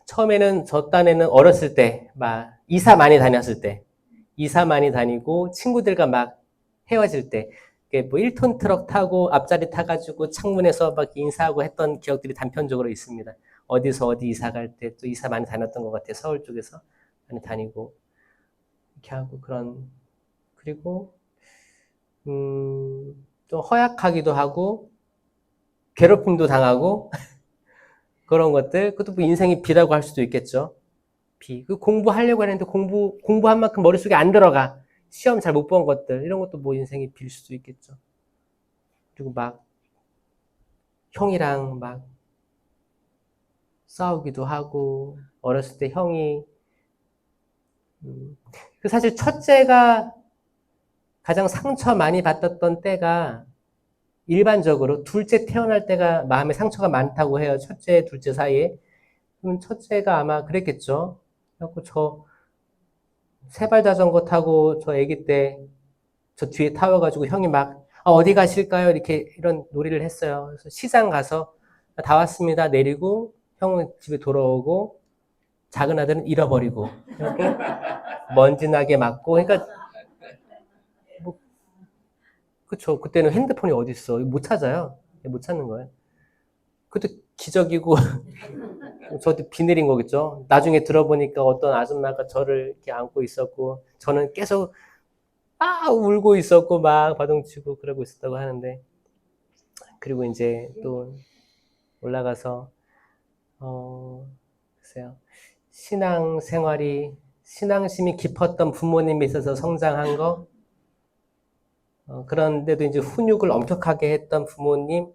처음에는 저 딴에는 어렸을 때 막 이사 많이 다녔을 때 이사 많이 다니고 친구들과 막 헤어질 때 뭐 1톤 트럭 타고 앞자리 타가지고 창문에서 막 인사하고 했던 기억들이 단편적으로 있습니다. 어디서 어디 이사 갈 때 또 이사 많이 다녔던 것 같아요. 서울 쪽에서 많이 다니고 이렇게 하고 그리고 좀 허약하기도 하고 괴롭힘도 당하고 그런 것들 그것도 뭐 인생이 비라고 할 수도 있겠죠. 비. 공부하려고 했는데 공부한 만큼 머릿속에 안 들어가. 시험 잘 못 본 것들 이런 것도 뭐 인생이 빌 수도 있겠죠. 그리고 막 형이랑 막 싸우기도 하고 어렸을 때 형이 사실 첫째가 가장 상처 많이 받았던 때가 일반적으로 둘째 태어날 때가 마음에 상처가 많다고 해요. 첫째, 둘째 사이에. 그럼 첫째가 아마 그랬겠죠. 그래갖고 저 세발 자전거 타고 저 아기 때 저 뒤에 타워가지고 형이 막 어디 가실까요? 이렇게 이런 놀이를 했어요. 그래서 시장 가서 다 왔습니다. 내리고 형은 집에 돌아오고 작은 아들은 잃어버리고 먼지 나게 맞고 그러니까 그쵸. 그때는 핸드폰이 어디 있어. 못 찾아요. 못 찾는 거예요. 그때 기적이고, 저한테 비 내린 거겠죠. 나중에 들어보니까 어떤 아줌마가 저를 이렇게 안고 있었고, 저는 계속 울고 있었고, 막 바둥치고 그러고 있었다고 하는데, 그리고 이제 또 올라가서, 글쎄요. 신앙심이 깊었던 부모님이 있어서 성장한 거, 그런데도 이제 훈육을 엄격하게 했던 부모님,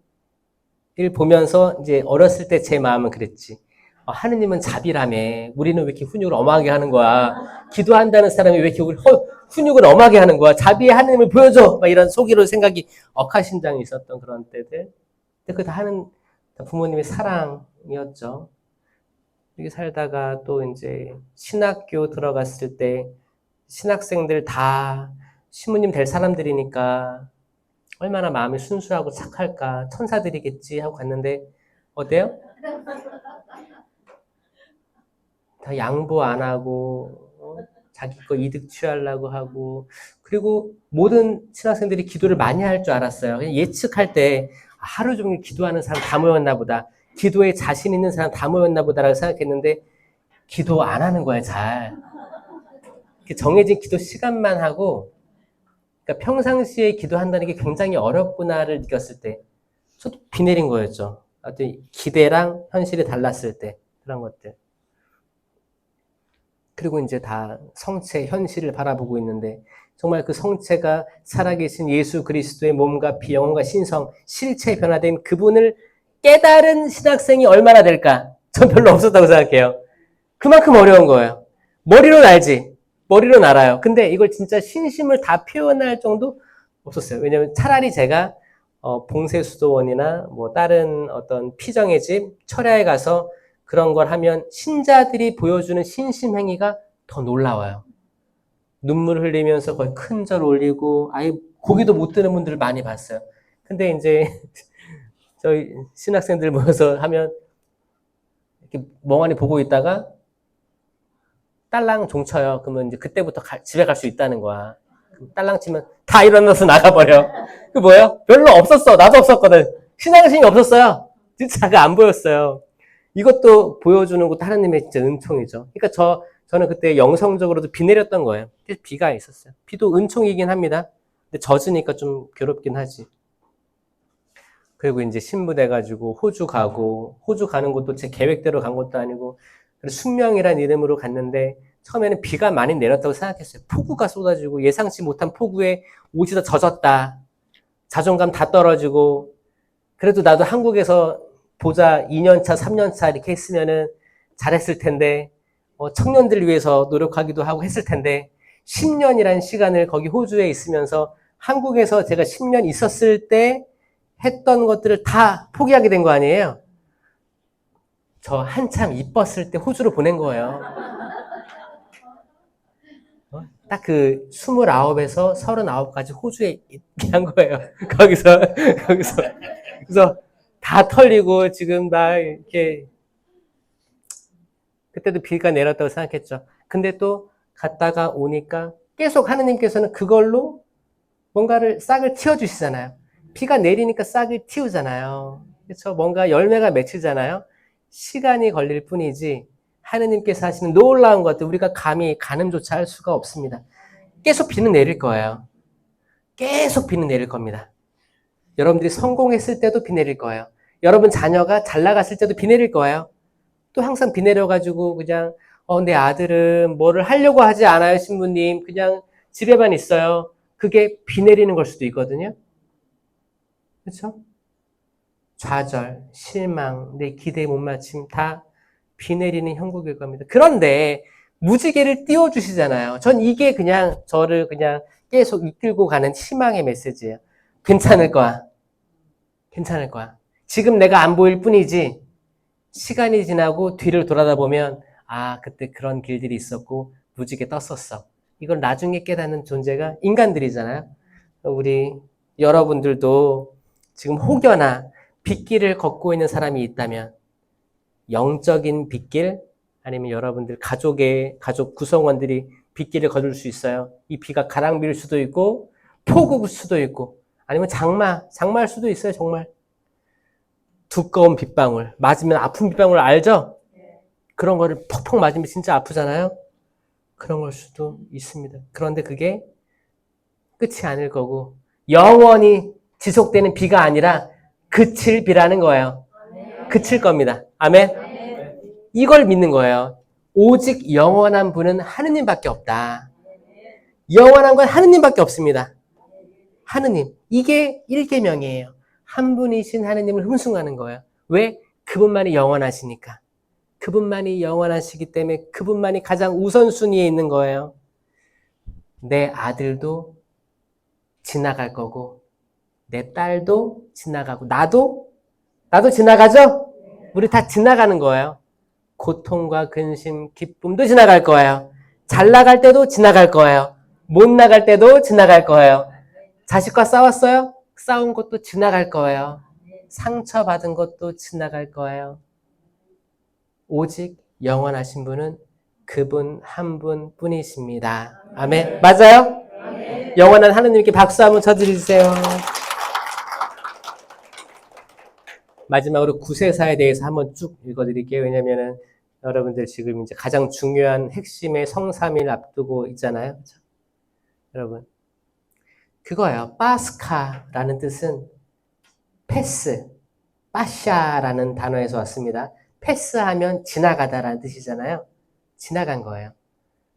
일 보면서 이제 어렸을 때 제 마음은 그랬지. 하느님은 자비라며. 우리는 왜 이렇게 훈육을 엄하게 하는 거야? 기도한다는 사람이 왜 이렇게 훈육을 엄하게 하는 거야? 자비의 하느님을 보여줘! 막 이런 속으로 생각이 억하심장이 있었던 그런 때들. 근데 그거 다 하는 부모님의 사랑이었죠. 이렇게 살다가 또 이제 신학교 들어갔을 때 신학생들 다 신부님 될 사람들이니까 얼마나 마음이 순수하고 착할까. 천사들이겠지 하고 갔는데 어때요? 다 양보 안 하고 자기 거 이득 취하려고 하고 그리고 모든 신학생들이 기도를 많이 할 줄 알았어요. 그냥 예측할 때 하루 종일 기도하는 사람 다 모였나 보다. 기도에 자신 있는 사람 다 모였나 보다라고 생각했는데 기도 안 하는 거야 잘. 정해진 기도 시간만 하고 그러니까 평상시에 기도한다는 게 굉장히 어렵구나를 느꼈을 때 저도 비 내린 거였죠. 어떤 기대랑 현실이 달랐을 때 그런 것들. 그리고 이제 다 성체 현실을 바라보고 있는데 정말 그 성체가 살아계신 예수 그리스도의 몸과 피, 영혼과 신성, 실체 변화된 그분을 깨달은 신학생이 얼마나 될까? 전 별로 없었다고 생각해요. 그만큼 어려운 거예요. 머리로는 알지. 머리로는 알아요. 근데 이걸 진짜 신심을 다 표현할 정도 없었어요. 왜냐면 차라리 제가 봉쇄수도원이나 뭐 다른 어떤 피정의 집, 철야에 가서 그런 걸 하면 신자들이 보여주는 신심 행위가 더 놀라워요. 눈물 흘리면서 거의 큰 절 올리고 아예 고기도 못 드는 분들을 많이 봤어요. 근데 이제 저희 신학생들 모여서 하면 이렇게 멍하니 보고 있다가 딸랑 종쳐요. 그러면 이제 그때부터 집에 갈 수 있다는 거야. 딸랑 치면 다 일어나서 나가버려. 그 뭐예요? 별로 없었어. 나도 없었거든. 신앙심이 없었어요. 진짜 안 보였어요. 이것도 보여주는 것도 하나님의 진짜 은총이죠. 그러니까 저는 그때 영성적으로도 비 내렸던 거예요. 비가 있었어요. 비도 은총이긴 합니다. 근데 젖으니까 좀 괴롭긴 하지. 그리고 이제 신부 돼가지고 호주 가는 것도 제 계획대로 간 것도 아니고, 숙명이란 이름으로 갔는데, 처음에는 비가 많이 내렸다고 생각했어요. 폭우가 쏟아지고, 예상치 못한 폭우에 옷이 다 젖었다. 자존감 다 떨어지고, 그래도 나도 한국에서 보자 2년차, 3년차 이렇게 했으면은 잘했을 텐데, 청년들을 위해서 노력하기도 하고 했을 텐데, 10년이라는 시간을 거기 호주에 있으면서 한국에서 제가 10년 있었을 때 했던 것들을 다 포기하게 된 거 아니에요? 저 한참 이뻤을 때 호주로 보낸 거예요. 딱 그 29에서 39까지 호주에 있게 한 거예요. 거기서. 그래서 다 털리고 지금 막 이렇게 그때도 비가 내렸다고 생각했죠. 근데 또 갔다가 오니까 계속 하느님께서는 그걸로 뭔가를 싹을 틔워주시잖아요. 비가 내리니까 싹을 틔우잖아요. 그렇죠? 뭔가 열매가 맺히잖아요. 시간이 걸릴 뿐이지 하느님께서 하시는 놀라운 것들 우리가 감히 가늠조차 할 수가 없습니다. 계속 비는 내릴 거예요. 계속 비는 내릴 겁니다. 여러분들이 성공했을 때도 비 내릴 거예요. 여러분 자녀가 잘 나갔을 때도 비 내릴 거예요. 또 항상 비 내려가지고 그냥 내 아들은 뭐를 하려고 하지 않아요, 신부님. 그냥 집에만 있어요. 그게 비 내리는 걸 수도 있거든요. 그렇죠? 좌절, 실망, 내 기대에 못 맞춤 다 비 내리는 형국일 겁니다. 그런데 무지개를 띄워주시잖아요. 전 이게 그냥 저를 그냥 계속 이끌고 가는 희망의 메시지예요. 괜찮을 거야. 괜찮을 거야. 지금 내가 안 보일 뿐이지 시간이 지나고 뒤를 돌아다 보면 그때 그런 길들이 있었고 무지개 떴었어. 이걸 나중에 깨닫는 존재가 인간들이잖아요. 우리 여러분들도 지금 혹여나 빗길을 걷고 있는 사람이 있다면 영적인 빗길 아니면 여러분들 가족 구성원들이 빗길을 걸을 수 있어요. 이 비가 가랑비일 수도 있고 폭우일 수도 있고 아니면 장마일 수도 있어요, 정말. 두꺼운 빗방울. 맞으면 아픈 빗방울 알죠? 그런 거를 퍽퍽 맞으면 진짜 아프잖아요? 그런 걸 수도 있습니다. 그런데 그게 끝이 아닐 거고, 영원히 지속되는 비가 아니라 그칠 비라는 거예요. 그칠 겁니다. 아멘? 이걸 믿는 거예요. 오직 영원한 분은 하느님밖에 없다. 영원한 건 하느님밖에 없습니다. 하느님. 이게 1계명이에요. 한 분이신 하느님을 흠숭하는 거예요. 왜? 그분만이 영원하시니까. 그분만이 영원하시기 때문에 그분만이 가장 우선순위에 있는 거예요. 내 아들도 지나갈 거고 내 딸도 지나가고 나도 지나가죠? 우리 다 지나가는 거예요. 고통과 근심, 기쁨도 지나갈 거예요. 잘 나갈 때도 지나갈 거예요. 못 나갈 때도 지나갈 거예요. 자식과 싸웠어요? 싸운 것도 지나갈 거예요. 상처받은 것도 지나갈 거예요. 오직 영원하신 분은 그분 한 분 뿐이십니다. 아멘. 맞아요? 영원한 하느님께 박수 한번 쳐드리세요. 마지막으로 구세사에 대해서 한번 쭉 읽어드릴게요. 왜냐면은 여러분들 지금 이제 가장 중요한 핵심의 성삼일 앞두고 있잖아요. 여러분. 그거예요. 파스카라는 뜻은 패스, 빠샤라는 단어에서 왔습니다. 패스하면 지나가다라는 뜻이잖아요. 지나간 거예요.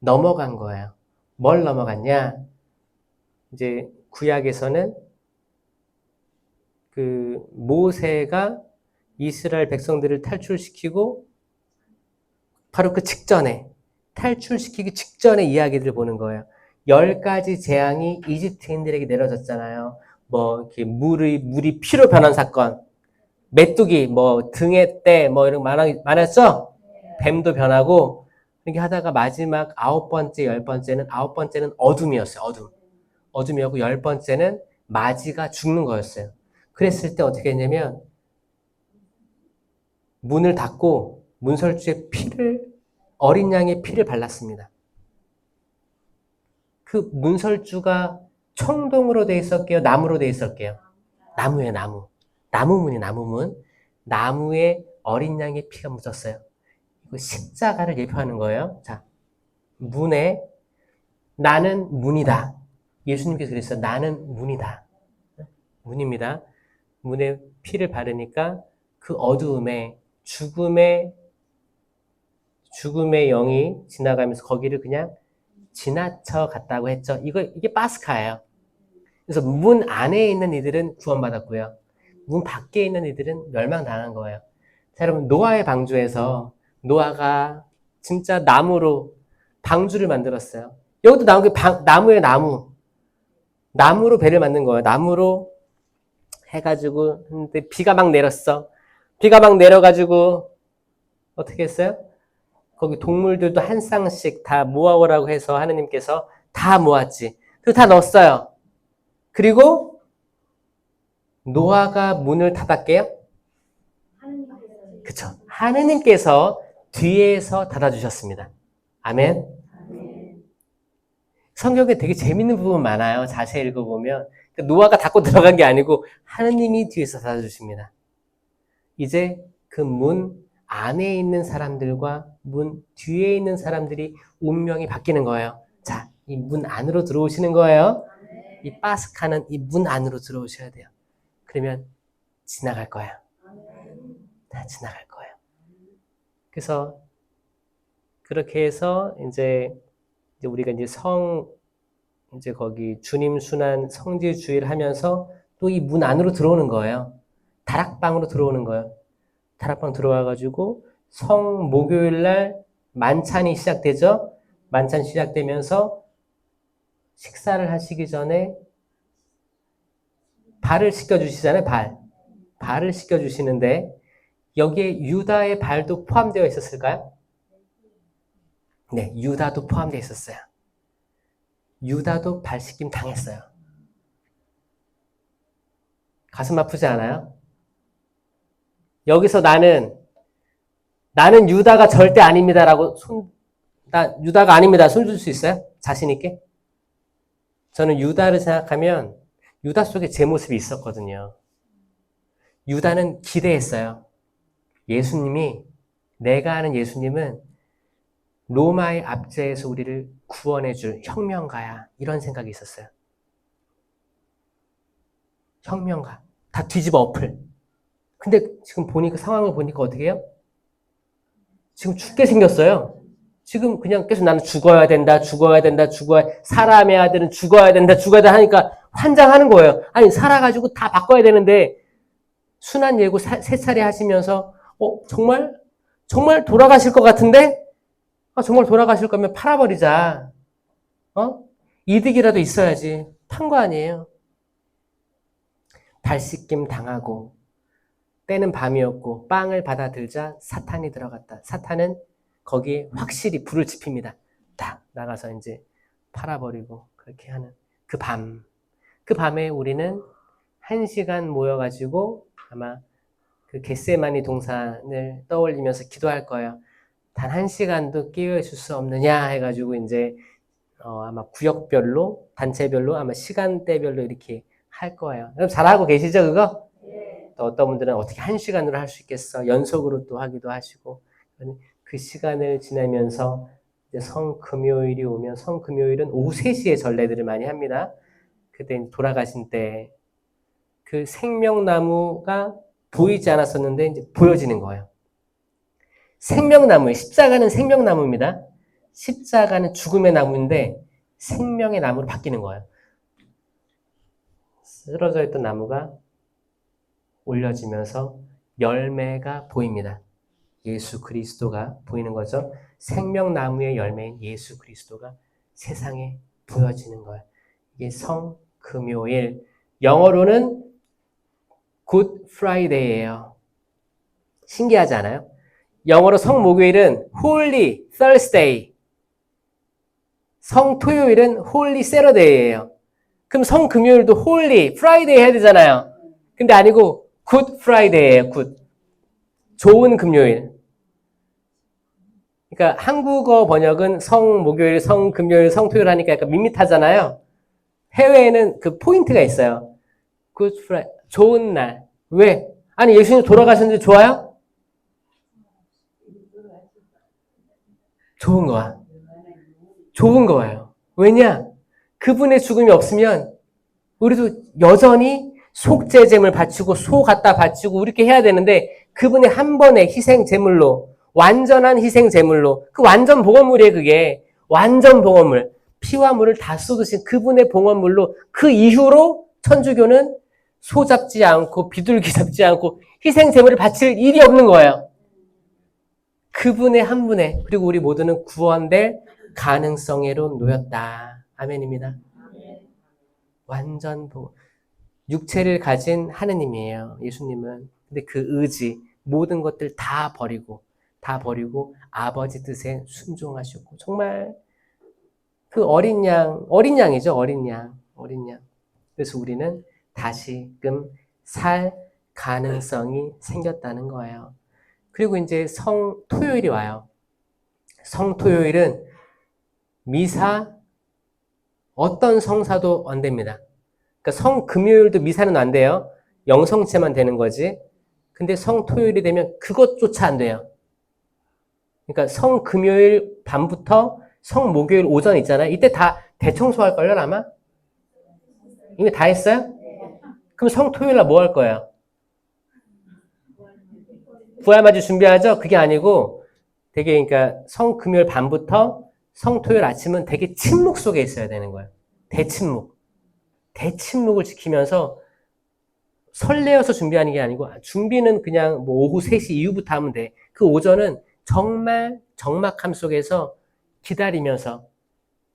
넘어간 거예요. 뭘 넘어갔냐? 이제 구약에서는 그 모세가 이스라엘 백성들을 탈출시키고 바로 그 직전에 탈출시키기 직전의 이야기들을 보는 거예요. 10가지 재앙이 이집트인들에게 내려졌잖아요. 뭐 이렇게 물이 피로 변한 사건, 메뚜기, 뭐 등에 때, 뭐 이런 많았죠? 뱀도 변하고 이렇게 하다가 마지막 9번째, 10번째는 9번째는 어둠이었어요. 어둠이었고 10번째는 마지가 죽는 거였어요. 그랬을 때 어떻게 했냐면 문을 닫고 문설주에 어린 양의 피를 발랐습니다. 그 문설주가 청동으로 돼 있었게요? 나무로 돼 있었게요? 나무예요, 나무. 나무문. 나무에 어린 양의 피가 묻었어요. 이거 십자가를 예표하는 거예요. 자, 문에 나는 문이다. 예수님께서 그랬어요. 나는 문이다. 문입니다. 문에 피를 바르니까 그 어두움에 죽음의 영이 지나가면서 거기를 그냥 지나쳐 갔다고 했죠. 이게 파스카예요. 그래서 문 안에 있는 이들은 구원받았고요. 문 밖에 있는 이들은 멸망당한 거예요. 자, 여러분, 노아의 방주에서 노아가 진짜 나무로 방주를 만들었어요. 여기도 나온 게 나무예요, 나무. 나무로 배를 만든 거예요. 나무로 해가지고, 근데 비가 막 내렸어. 비가 막 내려가지고, 어떻게 했어요? 거기 동물들도 한 쌍씩 다 모아오라고 해서 하느님께서 다 모았지. 그리고 다 넣었어요. 그리고 노아가 문을 닫았게요? 그쵸. 하느님께서 뒤에서 닫아주셨습니다. 아멘. 성경에 되게 재밌는 부분 많아요. 자세히 읽어보면. 노아가 닫고 들어간 게 아니고 하느님이 뒤에서 닫아주십니다. 이제 그 문 안에 있는 사람들과 문 뒤에 있는 사람들이 운명이 바뀌는 거예요. 자, 이 문 안으로 들어오시는 거예요. 이 파스카는 이 문 안으로 들어오셔야 돼요. 그러면 지나갈 거야. 다 지나갈 거예요. 그래서 그렇게 해서 이제 우리가 이제 거기 주님 순환 성지 주일 하면서 또 이 문 안으로 들어오는 거예요. 다락방으로 들어오는 거예요. 다락방 들어와가지고 목요일 날 만찬이 시작되죠. 만찬 시작되면서 식사를 하시기 전에 발을 씻겨주시잖아요. 발을 씻겨주시는데 여기에 유다의 발도 포함되어 있었을까요? 네, 유다도 포함되어 있었어요. 유다도 발 씻김 당했어요. 가슴 아프지 않아요? 여기서 나는 유다가 절대 아닙니다라고 나 유다가 아닙니다. 손 들 수 있어요? 자신 있게? 저는 유다를 생각하면 유다 속에 제 모습이 있었거든요. 유다는 기대했어요. 예수님이, 내가 아는 예수님은 로마의 압제에서 우리를 구원해줄 혁명가야. 이런 생각이 있었어요. 혁명가. 다 뒤집어 엎을. 근데 지금 보니까, 상황을 보니까 어떻게 해요? 지금 죽게 생겼어요. 지금 그냥 계속 나는 죽어야 된다, 사람의 아들은 죽어야 된다 하니까 환장하는 거예요. 아니, 살아가지고 다 바꿔야 되는데, 순환 예고 세 차례 하시면서, 정말 돌아가실 것 같은데? 정말 돌아가실 거면 팔아버리자. 이득이라도 있어야지. 판 거 아니에요. 발씻김 당하고, 때는 밤이었고, 빵을 받아들자 사탄이 들어갔다. 사탄은 거기에 확실히 불을 지핍니다. 딱 나가서 이제 팔아버리고, 그렇게 하는 그 밤. 그 밤에 우리는 1시간 모여가지고 아마 그 겟세마니 동산을 떠올리면서 기도할 거예요. 단 1시간도 깨워줄 수 없느냐 해가지고 이제 아마 구역별로, 단체별로, 아마 시간대별로 이렇게 할 거예요. 그럼 잘하고 계시죠, 그거? 또 어떤 분들은 어떻게 1시간으로 할 수 있겠어? 연속으로 또 하기도 하시고. 그 시간을 지나면서 이제 성금요일이 오면, 성금요일은 오후 3시에 전례들을 많이 합니다. 그때 돌아가신 때 그 생명나무가 보이지 않았었는데 이제 보여지는 거예요. 생명나무에, 십자가는 생명나무입니다. 십자가는 죽음의 나무인데 생명의 나무로 바뀌는 거예요. 쓰러져 있던 나무가 올려지면서 열매가 보입니다. 예수 그리스도가 보이는 거죠. 생명나무의 열매인 예수 그리스도가 세상에 보여지는 거예요. 이게 성금요일, 영어로는 Good Friday예요. 신기하지 않아요? 영어로 성목요일은 Holy Thursday, 성토요일은 Holy Saturday예요. 그럼 성금요일도 Holy Friday 해야 되잖아요. 근데 아니고 Good Friday예요. Good. 좋은 금요일. 그러니까 한국어 번역은 성목요일, 성금요일, 성토요일 하니까 약간 밋밋하잖아요. 해외에는 그 포인트가 있어요. Good Friday, 좋은 날. 왜? 아니, 예수님 돌아가셨는데 좋아요? 좋은 거야. 좋은 거예요. 왜냐? 그분의 죽음이 없으면 우리도 여전히 속죄제물 바치고 소 갖다 바치고 이렇게 해야 되는데, 그분의 한 번의 희생 제물로, 완전한 희생 제물로, 그 완전 봉헌물이에요. 그게 완전 봉헌물, 피와 물을 다 쏟으신 그분의 봉헌물로, 그 이후로 천주교는 소 잡지 않고 비둘기 잡지 않고 희생 제물을 바칠 일이 없는 거예요. 그분의 한 분의, 그리고 우리 모두는 구원될 가능성으로 놓였다. 아멘입니다. 완전 봉헌. 육체를 가진 하느님이에요. 예수님은. 근데 그 의지, 모든 것들 다 버리고 아버지 뜻에 순종하셨고, 정말 그 어린 양이죠. 어린 양. 그래서 우리는 다시금 살 가능성이 생겼다는 거예요. 그리고 이제 성토요일이 와요. 성토요일은 미사, 어떤 성사도 안 됩니다. 그러니까 성금요일도 미사는 안 돼요. 영성체만 되는 거지. 근데 성토요일이 되면 그것조차 안 돼요. 그러니까 성금요일 밤부터 성목요일 오전 있잖아요. 이때 다 대청소할걸요, 아마? 이미 다 했어요? 그럼 성토요일 날 뭐 할 거예요? 부활맞이 준비하죠? 그게 아니고 되게, 그러니까 성금요일 밤부터 성토요일 아침은 되게 침묵 속에 있어야 되는 거예요. 대침묵을 지키면서, 설레어서 준비하는 게 아니고, 준비는 그냥 뭐 오후 3시 이후부터 하면 돼. 그 오전은 정말 적막함 속에서 기다리면서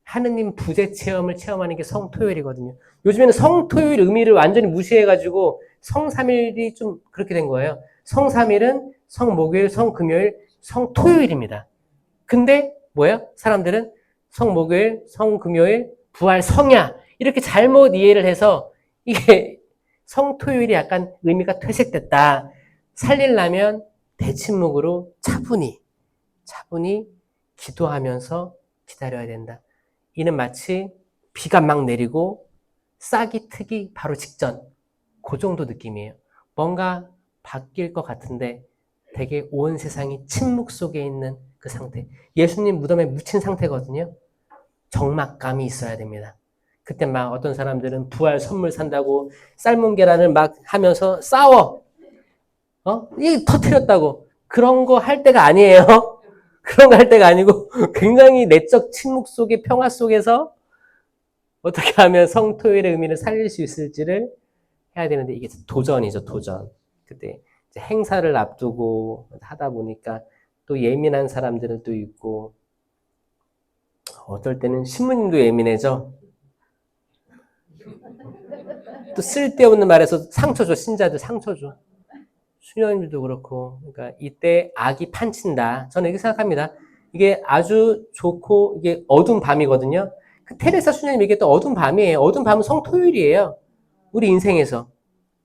하느님 부재 체험을 체험하는 게 성토요일이거든요. 요즘에는 성토요일 의미를 완전히 무시해가지고 성삼일이 좀 그렇게 된 거예요. 성삼일은 성목요일, 성금요일, 성토요일입니다. 근데 뭐예요? 사람들은 성목요일, 성금요일, 부활 성야 이렇게 잘못 이해를 해서 이게 성토요일이 약간 의미가 퇴색됐다. 살리려면 대침묵으로 차분히 기도하면서 기다려야 된다. 이는 마치 비가 막 내리고 싹이 트기 바로 직전. 그 정도 느낌이에요. 뭔가 바뀔 것 같은데 되게 온 세상이 침묵 속에 있는 그 상태. 예수님 무덤에 묻힌 상태거든요. 적막감이 있어야 됩니다. 그때 막 어떤 사람들은 부활 선물 산다고 삶은 계란을 막 하면서 싸워. 이게 터뜨렸다고. 그런 거 할 때가 아니에요. 그런 거 할 때가 아니고 굉장히 내적 침묵 속의 평화 속에서 어떻게 하면 성토일의 의미를 살릴 수 있을지를 해야 되는데 이게 도전이죠, 도전. 그때 이제 행사를 앞두고 하다 보니까 또 예민한 사람들은 또 있고 어떨 때는 신부님도 예민해져. 또 쓸데없는 말에서 상처 줘, 신자들 상처 줘. 수녀님들도 그렇고, 그러니까 이때 악이 판친다. 저는 이렇게 생각합니다. 이게 아주 좋고 이게 어두운 밤이거든요. 그 테레사 수녀님 얘기했던 어두운 밤이에요. 어두운 밤은 성토요일이에요. 우리 인생에서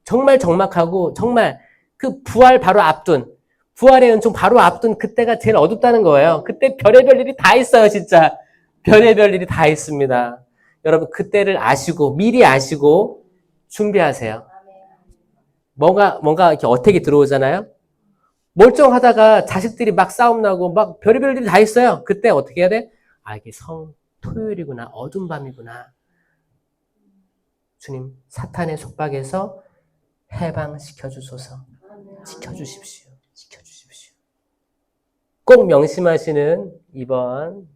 정말 적막하고 정말 그 부활 바로 앞둔 부활의 은총 바로 앞둔 그때가 제일 어둡다는 거예요. 그때 별의별 일이 다 있어요, 진짜. 별의별 일이 다 있습니다. 여러분 그때를 아시고 미리 아시고 준비하세요. 뭔가 이렇게 어택이 들어오잖아요. 멀쩡하다가 자식들이 막 싸움 나고 막 별의별 일이 다 있어요. 그때 어떻게 해야 돼? 아, 이게 토요일이구나. 어두운 밤이구나. 주님, 사탄의 속박에서 해방시켜 주소서. 지켜주십시오. 지켜주십시오. 꼭 명심하시는 이번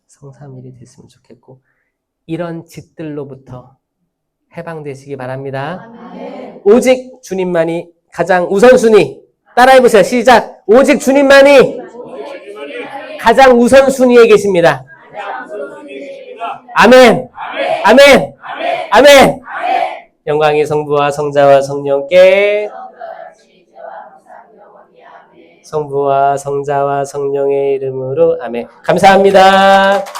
성삼일이 됐으면 좋겠고 이런 짓들로부터 해방되시기 바랍니다. 아멘. 오직 주님만이 가장 우선순위. 따라해보세요. 시작. 오직 주님만이 가장 우선순위에 계십니다. 아멘. 아멘. 아멘. 영광이 성부와 성자와 성령께 성부와 성자와 성령의 이름으로 아멘. 감사합니다.